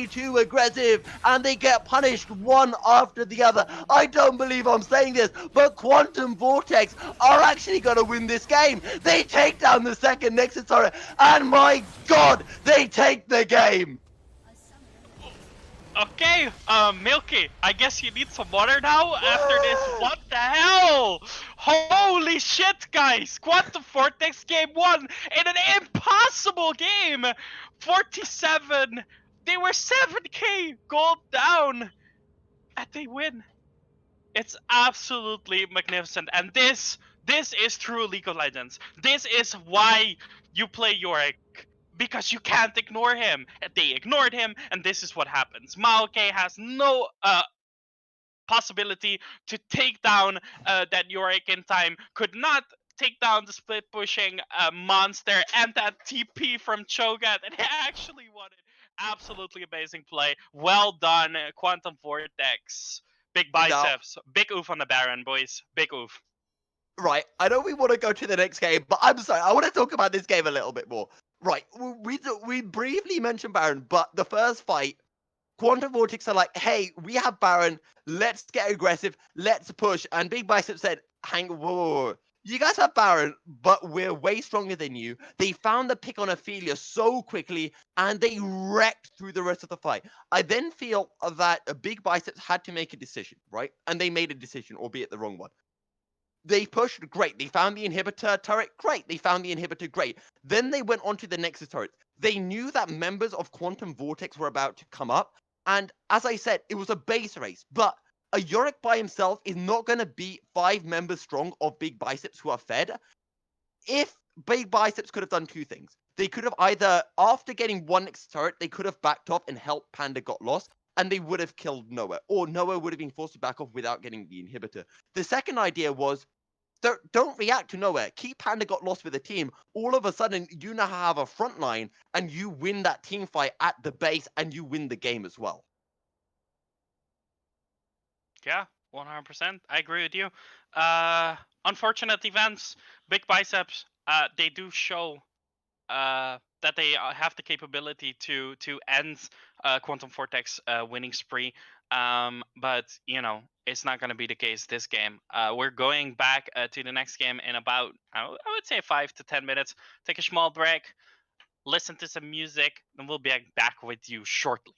too aggressive, and they get punished one after the other. I don't believe I'm saying this, but Quantum Vortex are actually gonna win this game. They take down the 2nd Nexus turret, and my god, they take the game. Okay, Milky, I guess you need some water now after this. What the hell? Holy shit, guys! Quantum Vortex game 1 in an impossible game! 47! They were 7k gold down! And they win. It's absolutely magnificent. And this is true League of Legends. This is why you play Yorick. Because you can't ignore him. They ignored him, and this is what happens. Maokai has no possibility to take down that Yorick in time. Could not take down the split pushing monster and that TP from Cho'Gath, and he actually won it. Absolutely amazing play. Well done, Quantum Vortex. Big Biceps. Big oof on the Baron, boys. Big oof. Right, I know we want to go to the next game, but I'm sorry, I want to talk about this game a little bit more. Right, we briefly mentioned Baron, but the first fight, Quantum Vortex are like, hey, we have Baron, let's get aggressive, let's push. And Big Bicep said, whoa. You guys have Baron, but we're way stronger than you. They found the pick on Ophelia so quickly, and they wrecked through the rest of the fight. I then feel that Big Biceps had to make a decision, right? And they made a decision, albeit the wrong one. They pushed, great. They found the inhibitor turret, great. They found the inhibitor, great. Then they went on to the Nexus turret. They knew that members of Quantum Vortex were about to come up, and as I said, it was a base race, but a Yorick by himself is not going to beat 5 members strong of Big Biceps who are fed. If Big Biceps could have done 2 things. They could have either, after getting 1 Nexus turret, they could have backed off and helped Panda got lost, and they would have killed Noah, or Noah would have been forced to back off without getting the inhibitor. The second idea was, don't react to nowhere. Keep Panda got lost with the team. All of a sudden, you now have a front line, and you win that team fight at the base, and you win the game as well. Yeah, 100%. I agree with you. Unfortunate events. Big Biceps. They do show that they have the capability to end Quantum Vortex winning spree. But it's not going to be the case this game. We're going back to the next game in about I would say 5 to 10 minutes. Take a small break, listen to some music, and we'll be back with you shortly.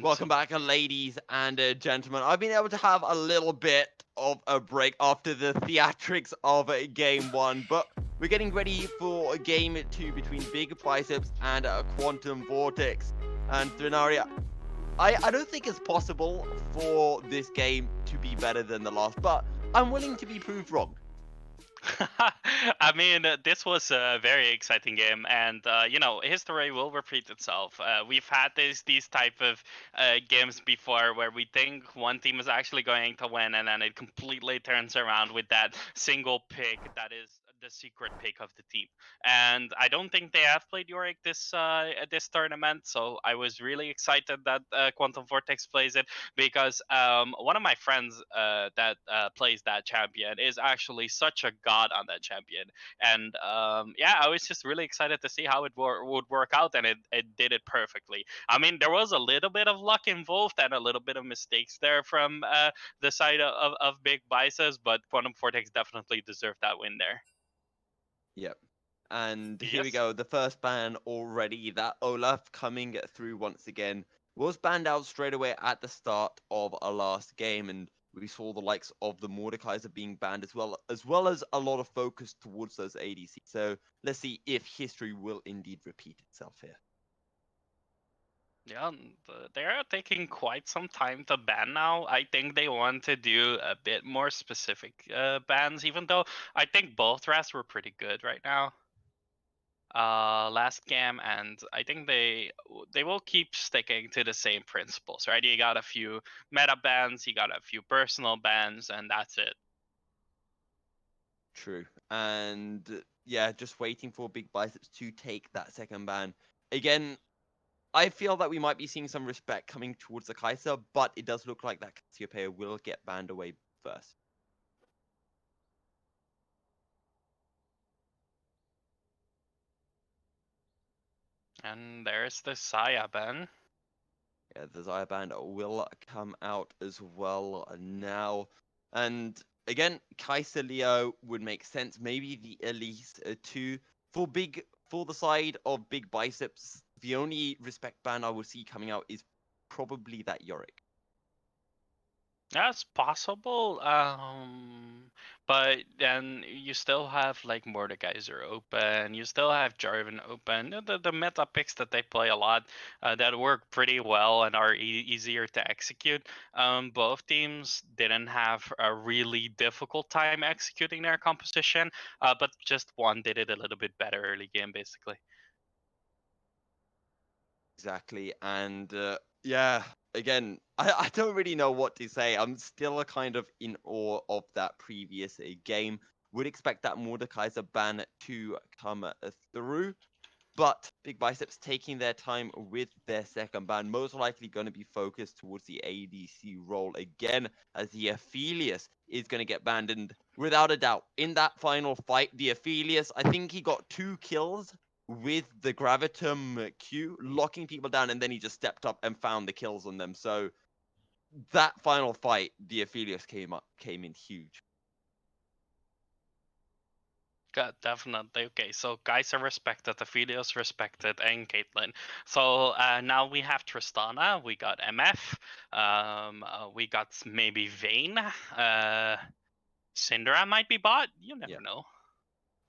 Welcome back, ladies and gentlemen. I've been able to have a little bit of a break after the theatrics of game one, but we're getting ready for game two between Big Biceps and Quantum Vortex. And Threnaria, I don't think it's possible for this game to be better than the last, but I'm willing to be proved wrong. I mean, this was a very exciting game, and history will repeat itself. We've had these type of games before where we think one team is actually going to win, and then it completely turns around with that single pick that is the secret pick of the team. And I don't think they have played Yorick this tournament, so I was really excited that Quantum Vortex plays it because one of my friends that plays that champion is actually such a god on that champion, and I was just really excited to see how it would work out, and it did it perfectly. I mean, there was a little bit of luck involved and a little bit of mistakes there from the side of Big Biceps, but Quantum Vortex definitely deserved that win there. Yep. And here we Yes. go. The first ban already. That Olaf coming through once again was banned out straight away at the start of our last game, and we saw the likes of the Mordekaiser being banned as well as a lot of focus towards those ADC. So let's see if history will indeed repeat itself here. Yeah, they're taking quite some time to ban now. I think they want to do a bit more specific bans, even though I think both rests were pretty good right now. Last game, and I think they will keep sticking to the same principles, right? You got a few meta bans, you got a few personal bans, and that's it. True. And yeah, just waiting for Big Biceps to take that second ban. Again, I feel that we might be seeing some respect coming towards the Kaiser, but it does look like that Cassiopeia will get banned away first. And there's the Saya ban. Yeah, the Zaya band will come out as well now. And again, Kaiser Leo would make sense. Maybe the Elise too. For the side of Big Biceps, the only respect ban I will see coming out is probably that Yorick. That's possible, but then you still have like Mordekaiser open, you still have Jarvan open. The meta picks that they play a lot that work pretty well and are easier to execute. Both teams didn't have a really difficult time executing their composition, but just one did it a little bit better early game, basically. Exactly. And yeah, again, I don't really know what to say. I'm still a kind of in awe of that previous game. Would expect that Mordekaiser ban to come through. But Big Biceps taking their time with their second ban, most likely going to be focused towards the ADC role again, as the Aphelios is going to get banned. And without a doubt, in that final fight, the Aphelios, I think he got 2 kills with the Gravitum Q, locking people down, and then he just stepped up and found the kills on them. So that final fight, the Aphelios came in huge. Yeah, definitely. Okay, so guys are respected, Aphelios respected, and Caitlyn. So now we have Tristana, we got MF, we got maybe Vayne, Syndra might be bot. You never Yeah. know.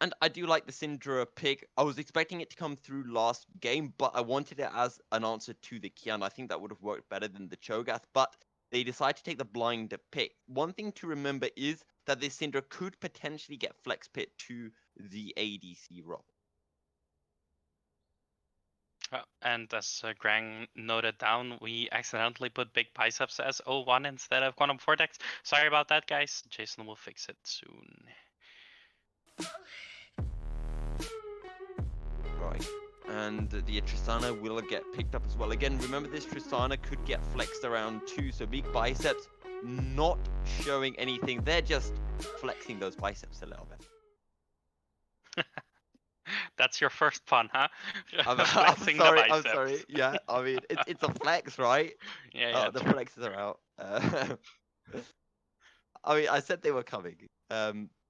And I do like the Syndra pick. I was expecting it to come through last game, but I wanted it as an answer to the Kian. I think that would have worked better than the Cho'Gath, but they decided to take the blind pick. One thing to remember is that this Syndra could potentially get flex pit to the ADC role. And as Grang noted down, we accidentally put Big Biceps as 01 instead of Quantum Vortex. Sorry about that, guys. Jason will fix it soon. Right. And the Tristana will get picked up as well. Again, remember this Tristana could get flexed around too, so Big Biceps not showing anything. They're just flexing those biceps a little bit. That's your first pun, huh? I'm Flexing sorry. the I'm biceps. sorry. Yeah, I mean it's a flex, right? Yeah, The true. flexes are out. I mean, I said they were coming.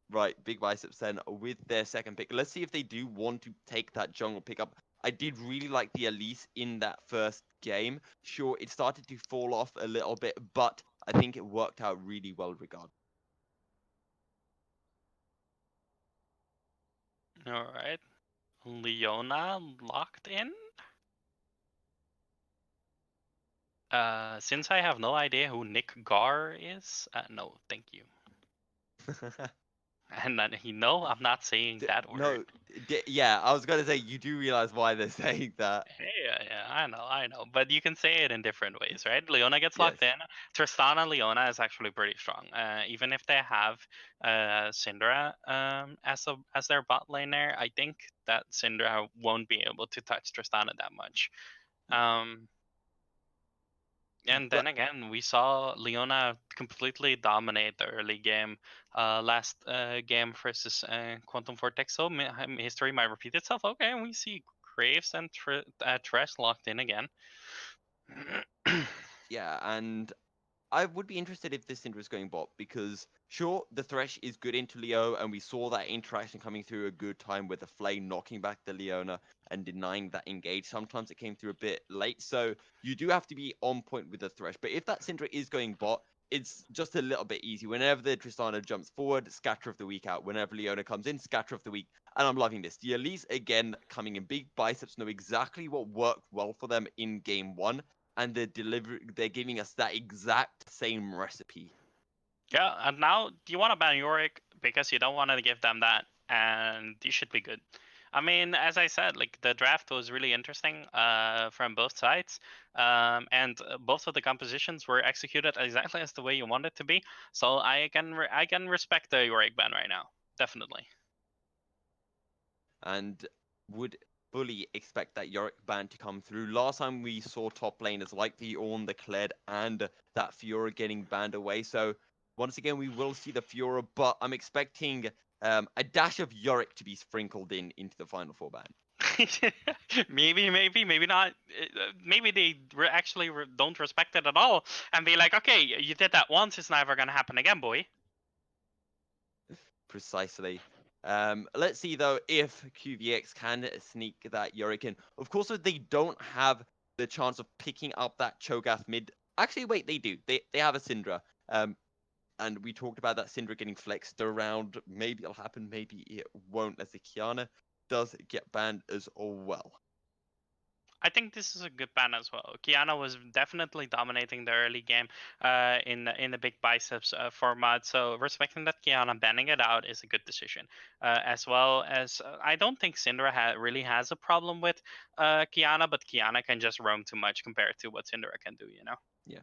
Right, Big Biceps then with their second pick. Let's see if they do want to take that jungle pickup. I did really like the Elise in that first game. Sure, it started to fall off a little bit, but I think it worked out really well regardless. All right. Leona locked in? Since I have no idea who Nick Gar is, no, thank you. And then no, I'm not saying that word. No, yeah, I was gonna say you do realize why they're saying that. Yeah, I know. But you can say it in different ways, right? Leona gets Yes. locked in. Tristana Leona is actually pretty strong. Even if they have Syndra as their bot laner, I think that Syndra won't be able to touch Tristana that much. And then But again, we saw Leona completely dominate the early game. Last game versus Quantum Vortex. So history might repeat itself. Okay, and we see Graves and Trash locked in again. yeah, and I would be interested if this Syndra is going bot because sure, the Thresh is good into Leo, and we saw that interaction coming through a good time with the Flame knocking back the Leona and denying that engage. Sometimes it came through a bit late, so you do have to be on point with the Thresh. But if that Syndra is going bot, it's just a little bit easy. Whenever the Tristana jumps forward, scatter of the week out. Whenever Leona comes in, scatter of the week. And I'm loving this. The Elise, again, coming in big biceps, know exactly what worked well for them in game one, and they're giving us that exact same recipe. Yeah, and now do you want to ban Yorick because you don't want to give them that, and you should be good. I mean, as I said, like the draft was really interesting from both sides, and both of the compositions were executed exactly as the way you want it to be. So I can respect the Yorick ban right now, definitely. And would fully expect that Yorick ban to come through. Last time we saw top laners like the Ornn, the Kled, and that Fiora getting banned away. So once again, we will see the Fiora, but I'm expecting a dash of Yorick to be sprinkled into the final four ban. maybe not. Maybe they actually don't respect it at all, and be like, okay, you did that once, it's never gonna happen again, boy. Precisely. Let's see though if QVX can sneak that Yorick in. Of course, they don't have the chance of picking up that Cho'Gath mid. Actually, wait, they do. They have a Syndra. And we talked about that Syndra getting flexed around. Maybe it'll happen, maybe it won't, as the Kiana does get banned as well. I think this is a good ban as well. Kiana was definitely dominating the early game in the big biceps format. So respecting that Kiana, banning it out is a good decision. As well as I don't think Syndra really has a problem with Kiana, but Kiana can just roam too much compared to what Syndra can do. You know. Yeah.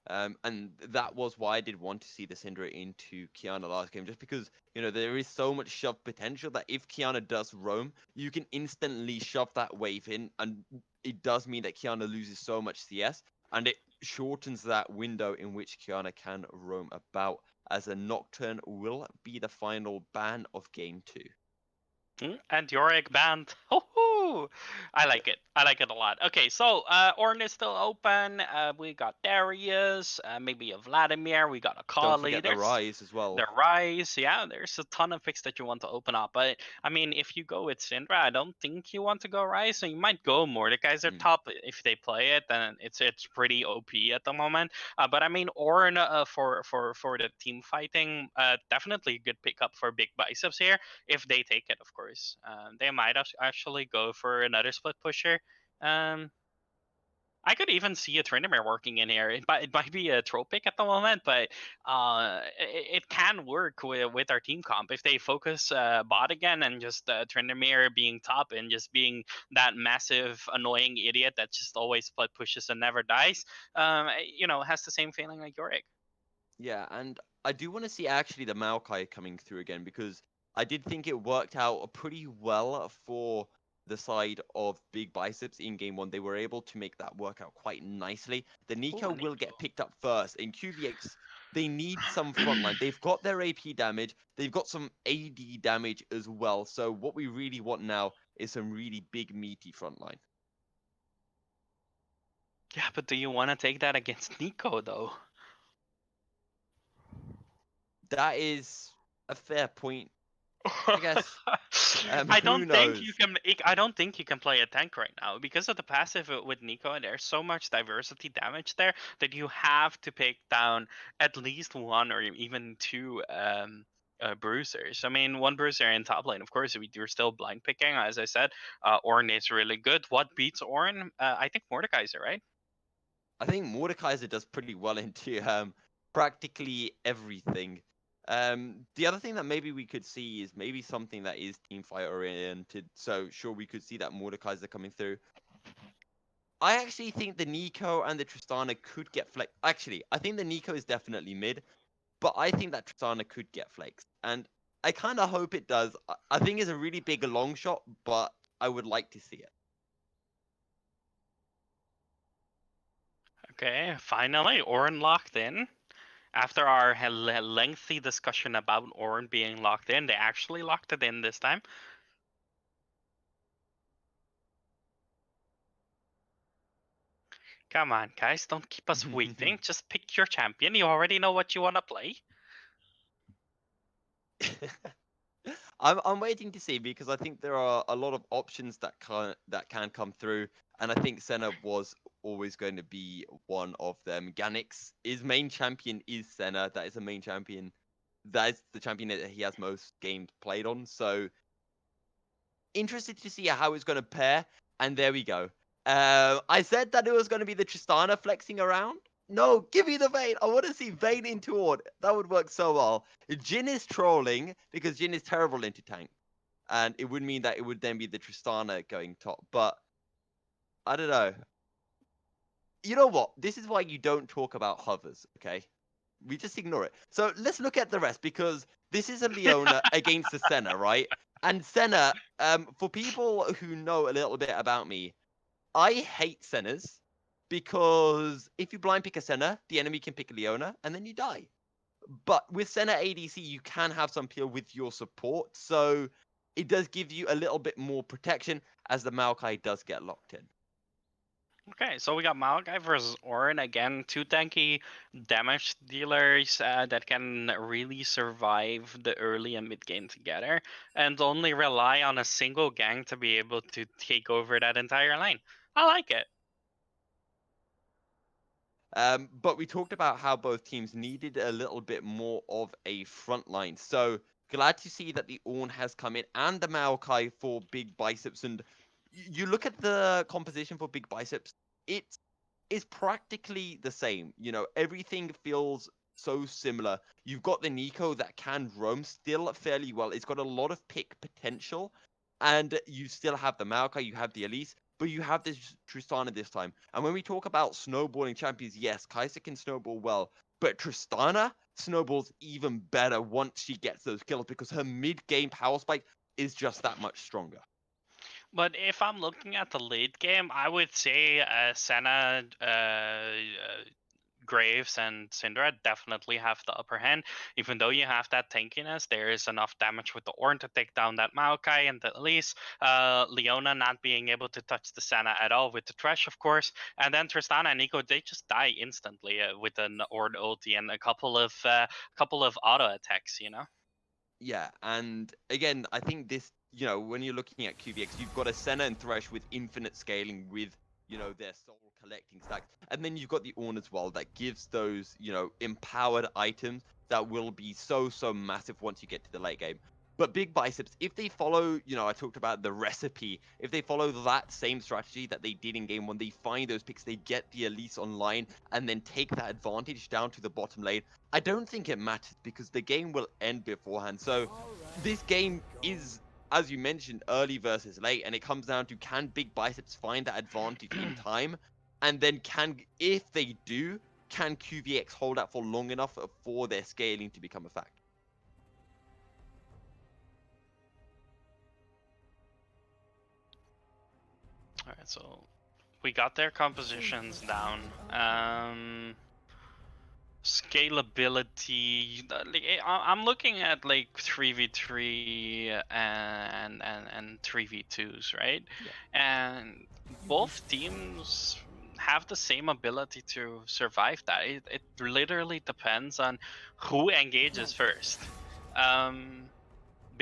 And that was why I did want to see the Syndra into Kiana last game, just because, there is so much shove potential that if Kiana does roam, you can instantly shove that wave in, and it does mean that Kiana loses so much CS, and it shortens that window in which Kiana can roam about, as a Nocturne will be the final ban of game 2. And Yorick banned. Oh, I like it. I like it a lot. Okay, so Ornn is still open. We got Darius, maybe a Vladimir. We got a Don't Kali. forget the There's Rise as well. the Rise. Yeah, there's a ton of picks that you want to open up. But I mean, if you go with Syndra, I don't think you want to go Rise. So you might go Mordekaiser top if they play it. Then it's pretty OP at the moment. But I mean, Ornn for the team fighting, definitely a good pickup for big biceps here if they take it, of course. They might actually go for another split pusher. Um, I could even see a Tryndamere working in here. It might be a troll pick at the moment, but it can work with our team comp if they focus bot again and just Tryndamere being top and just being that massive annoying idiot that just always split pushes and never dies. Has the same feeling like Yorick. Yeah, and I do want to see actually the Maokai coming through again, because I did think it worked out pretty well for the side of big biceps in game 1. They were able to make that work out quite nicely. The Nico Ooh, will Nico. get picked up first. In QVX, they need some frontline. They've got their AP damage, they've got some AD damage as well. So what we really want now is some really big meaty frontline. Yeah, but do you want to take that against Nico though? That is a fair point. I guess. I Who don't think you knows? can. I don't think you can play a tank right now because of the passive with Nico. There's so much diversity damage there that you have to pick down at least one or even two bruisers. I mean, one bruiser in top lane. Of course, you're still blind picking, as I said. Ornn is really good. What beats Ornn? I think Mordekaiser, right? I think Mordekaiser does pretty well into practically everything. The other thing that maybe we could see is maybe something that is team fight oriented. So sure, we could see that Mordekaiser coming through. I actually think the Nico and the Tristana could get flex. Actually, I think the Nico is definitely mid, but I think that Tristana could get flakes, and I kind of hope it does. I think it's a really big long shot, but I would like to see it. Okay, finally, Ornn locked in. After our lengthy discussion about Ornn being locked in, they actually locked it in this time. Come on, guys, don't keep us waiting. Just pick your champion. You already know what you want to play. I'm waiting to see because I think there are a lot of options that can come through, and I think Senna was always going to be one of them. Ganix, his main champion is Senna. That is the main champion. That is the champion that he has most games played on. So interested to see how it's going to pair. And there we go. I said that it was going to be the Tristana flexing around. No, give me the Vayne. I want to see Vayne into Ord. That would work so well. Jin is trolling because Jin is terrible into tank. And it would mean that it would then be the Tristana going top. But I don't know. You know what? This is why you don't talk about hovers, okay? We just ignore it. So let's look at the rest because this is a Leona against a Senna, right? And Senna, for people who know a little bit about me, I hate Sennas because if you blind pick a Senna, the enemy can pick a Leona and then you die. But with Senna ADC, you can have some peel with your support, so it does give you a little bit more protection as the Maokai does get locked in. Okay, so we got Malachi versus Ornn. Again, two tanky damage dealers that can really survive the early and mid game together and only rely on a single gang to be able to take over that entire lane. I like it. But we talked about how both teams needed a little bit more of a front line. So glad to see that the Ornn has come in and the Maokai for Big Biceps. And you look at the composition for Big Biceps, it is practically the same. You know, everything feels so similar. You've got the Nico that can roam still fairly well. It's got a lot of pick potential. And you still have the Maokai, you have the Elise, but you have this Tristana this time. And when we talk about snowballing champions, yes, Kai'Sa can snowball well, but Tristana snowballs even better once she gets those kills because her mid-game power spike is just that much stronger. But if I'm looking at the late game, I would say Senna, Graves, and Syndra definitely have the upper hand. Even though you have that tankiness, there is enough damage with the Ornn to take down that Maokai and at least Leona not being able to touch the Senna at all with the Thresh, of course. And then Tristana and Nico, they just die instantly with an Ornn ulti and a couple of auto attacks, you know? Yeah, and again, I think this, when you're looking at QVX, you've got a Senna and Thresh with infinite scaling with, their soul collecting stacks. And then you've got the Ornn as well that gives those, empowered items that will be so, so massive once you get to the late game. But Big Biceps, if they follow, I talked about the recipe, if they follow that same strategy that they did in game one, they find those picks, they get the Elise online, and then take that advantage down to the bottom lane, I don't think it matters because the game will end beforehand. So this game is, as you mentioned, early versus late, and it comes down to can Big Biceps find that advantage in time, and then if they do, can QVX hold out for long enough for their scaling to become a fact? All right, so we got their compositions down. Scalability. I'm looking at like 3v3 and 3v2s, right? Yeah. And both teams have the same ability to survive that. It literally depends on who engages first. Um,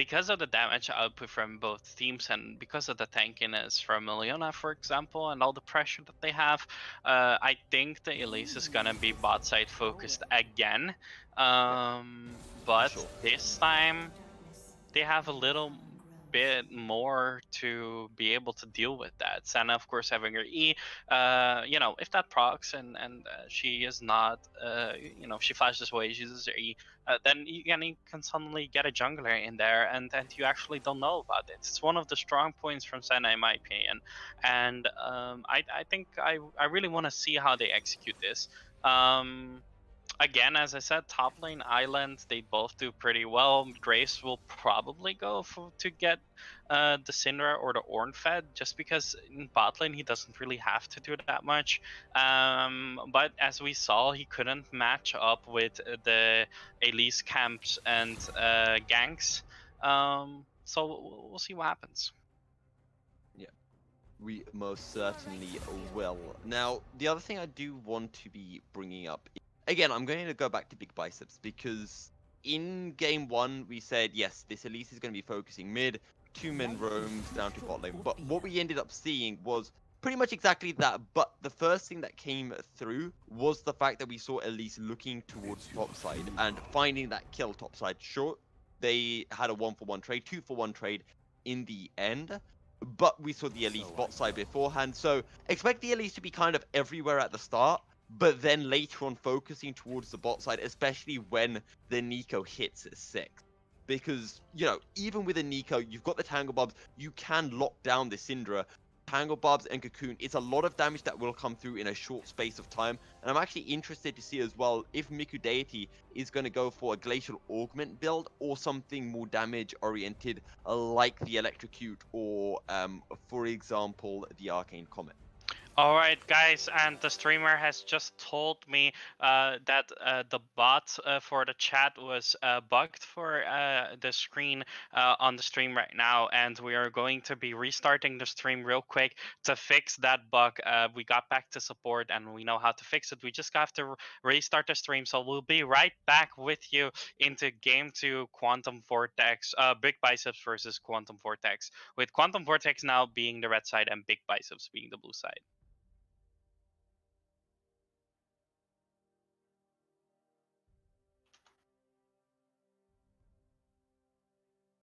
because of the damage output from both teams and because of the tankiness from Leona, for example, and all the pressure that they have, I think the Elise is gonna be bot side focused again. Yeah, for But sure. this time they have a little bit more to be able to deal with that. Senna, of course, having her E, if that procs and she is not, she flashes away, she uses her E, then you can suddenly get a jungler in there, and you actually don't know about it. It's one of the strong points from Senna, in my opinion, and I think I really want to see how they execute this. Um, Again, as I said, top lane island, they both do pretty well. Graves will probably go to get the Syndra or the Ornn fed, just because in bot lane he doesn't really have to do that much. But as we saw, he couldn't match up with the Elise camps and ganks. So we'll see what happens. Yeah, we most certainly will. Now, the other thing I do want to be bringing up, again, I'm going to go back to Big Biceps because in game one we said yes, this Elise is going to be focusing mid, two men roams down to bot lane. But what we ended up seeing was pretty much exactly that. But the first thing that came through was the fact that we saw Elise looking towards top side and finding that kill top side. Sure, they had a 1-for-1 trade, 2-for-1 trade in the end, but we saw the Elise bot side beforehand, so expect the Elise to be kind of everywhere at the start, but then later on focusing towards the bot side, especially when the Nico hits 6. Because, even with a Nico, you've got the Tangle Bobs, you can lock down the Syndra. Tangle Bobs and Cocoon, it's a lot of damage that will come through in a short space of time. And I'm actually interested to see as well if Miku Deity is going to go for a Glacial Augment build or something more damage oriented, like the Electrocute or, for example, the Arcane Comet. All right, guys, and the streamer has just told me that the bot for the chat was bugged for the screen on the stream right now, and we are going to be restarting the stream real quick to fix that bug. We got back to support, and we know how to fix it. We just have to restart the stream, so we'll be right back with you into Game 2 Quantum Vortex, Big Biceps versus Quantum Vortex, with Quantum Vortex now being the red side and Big Biceps being the blue side.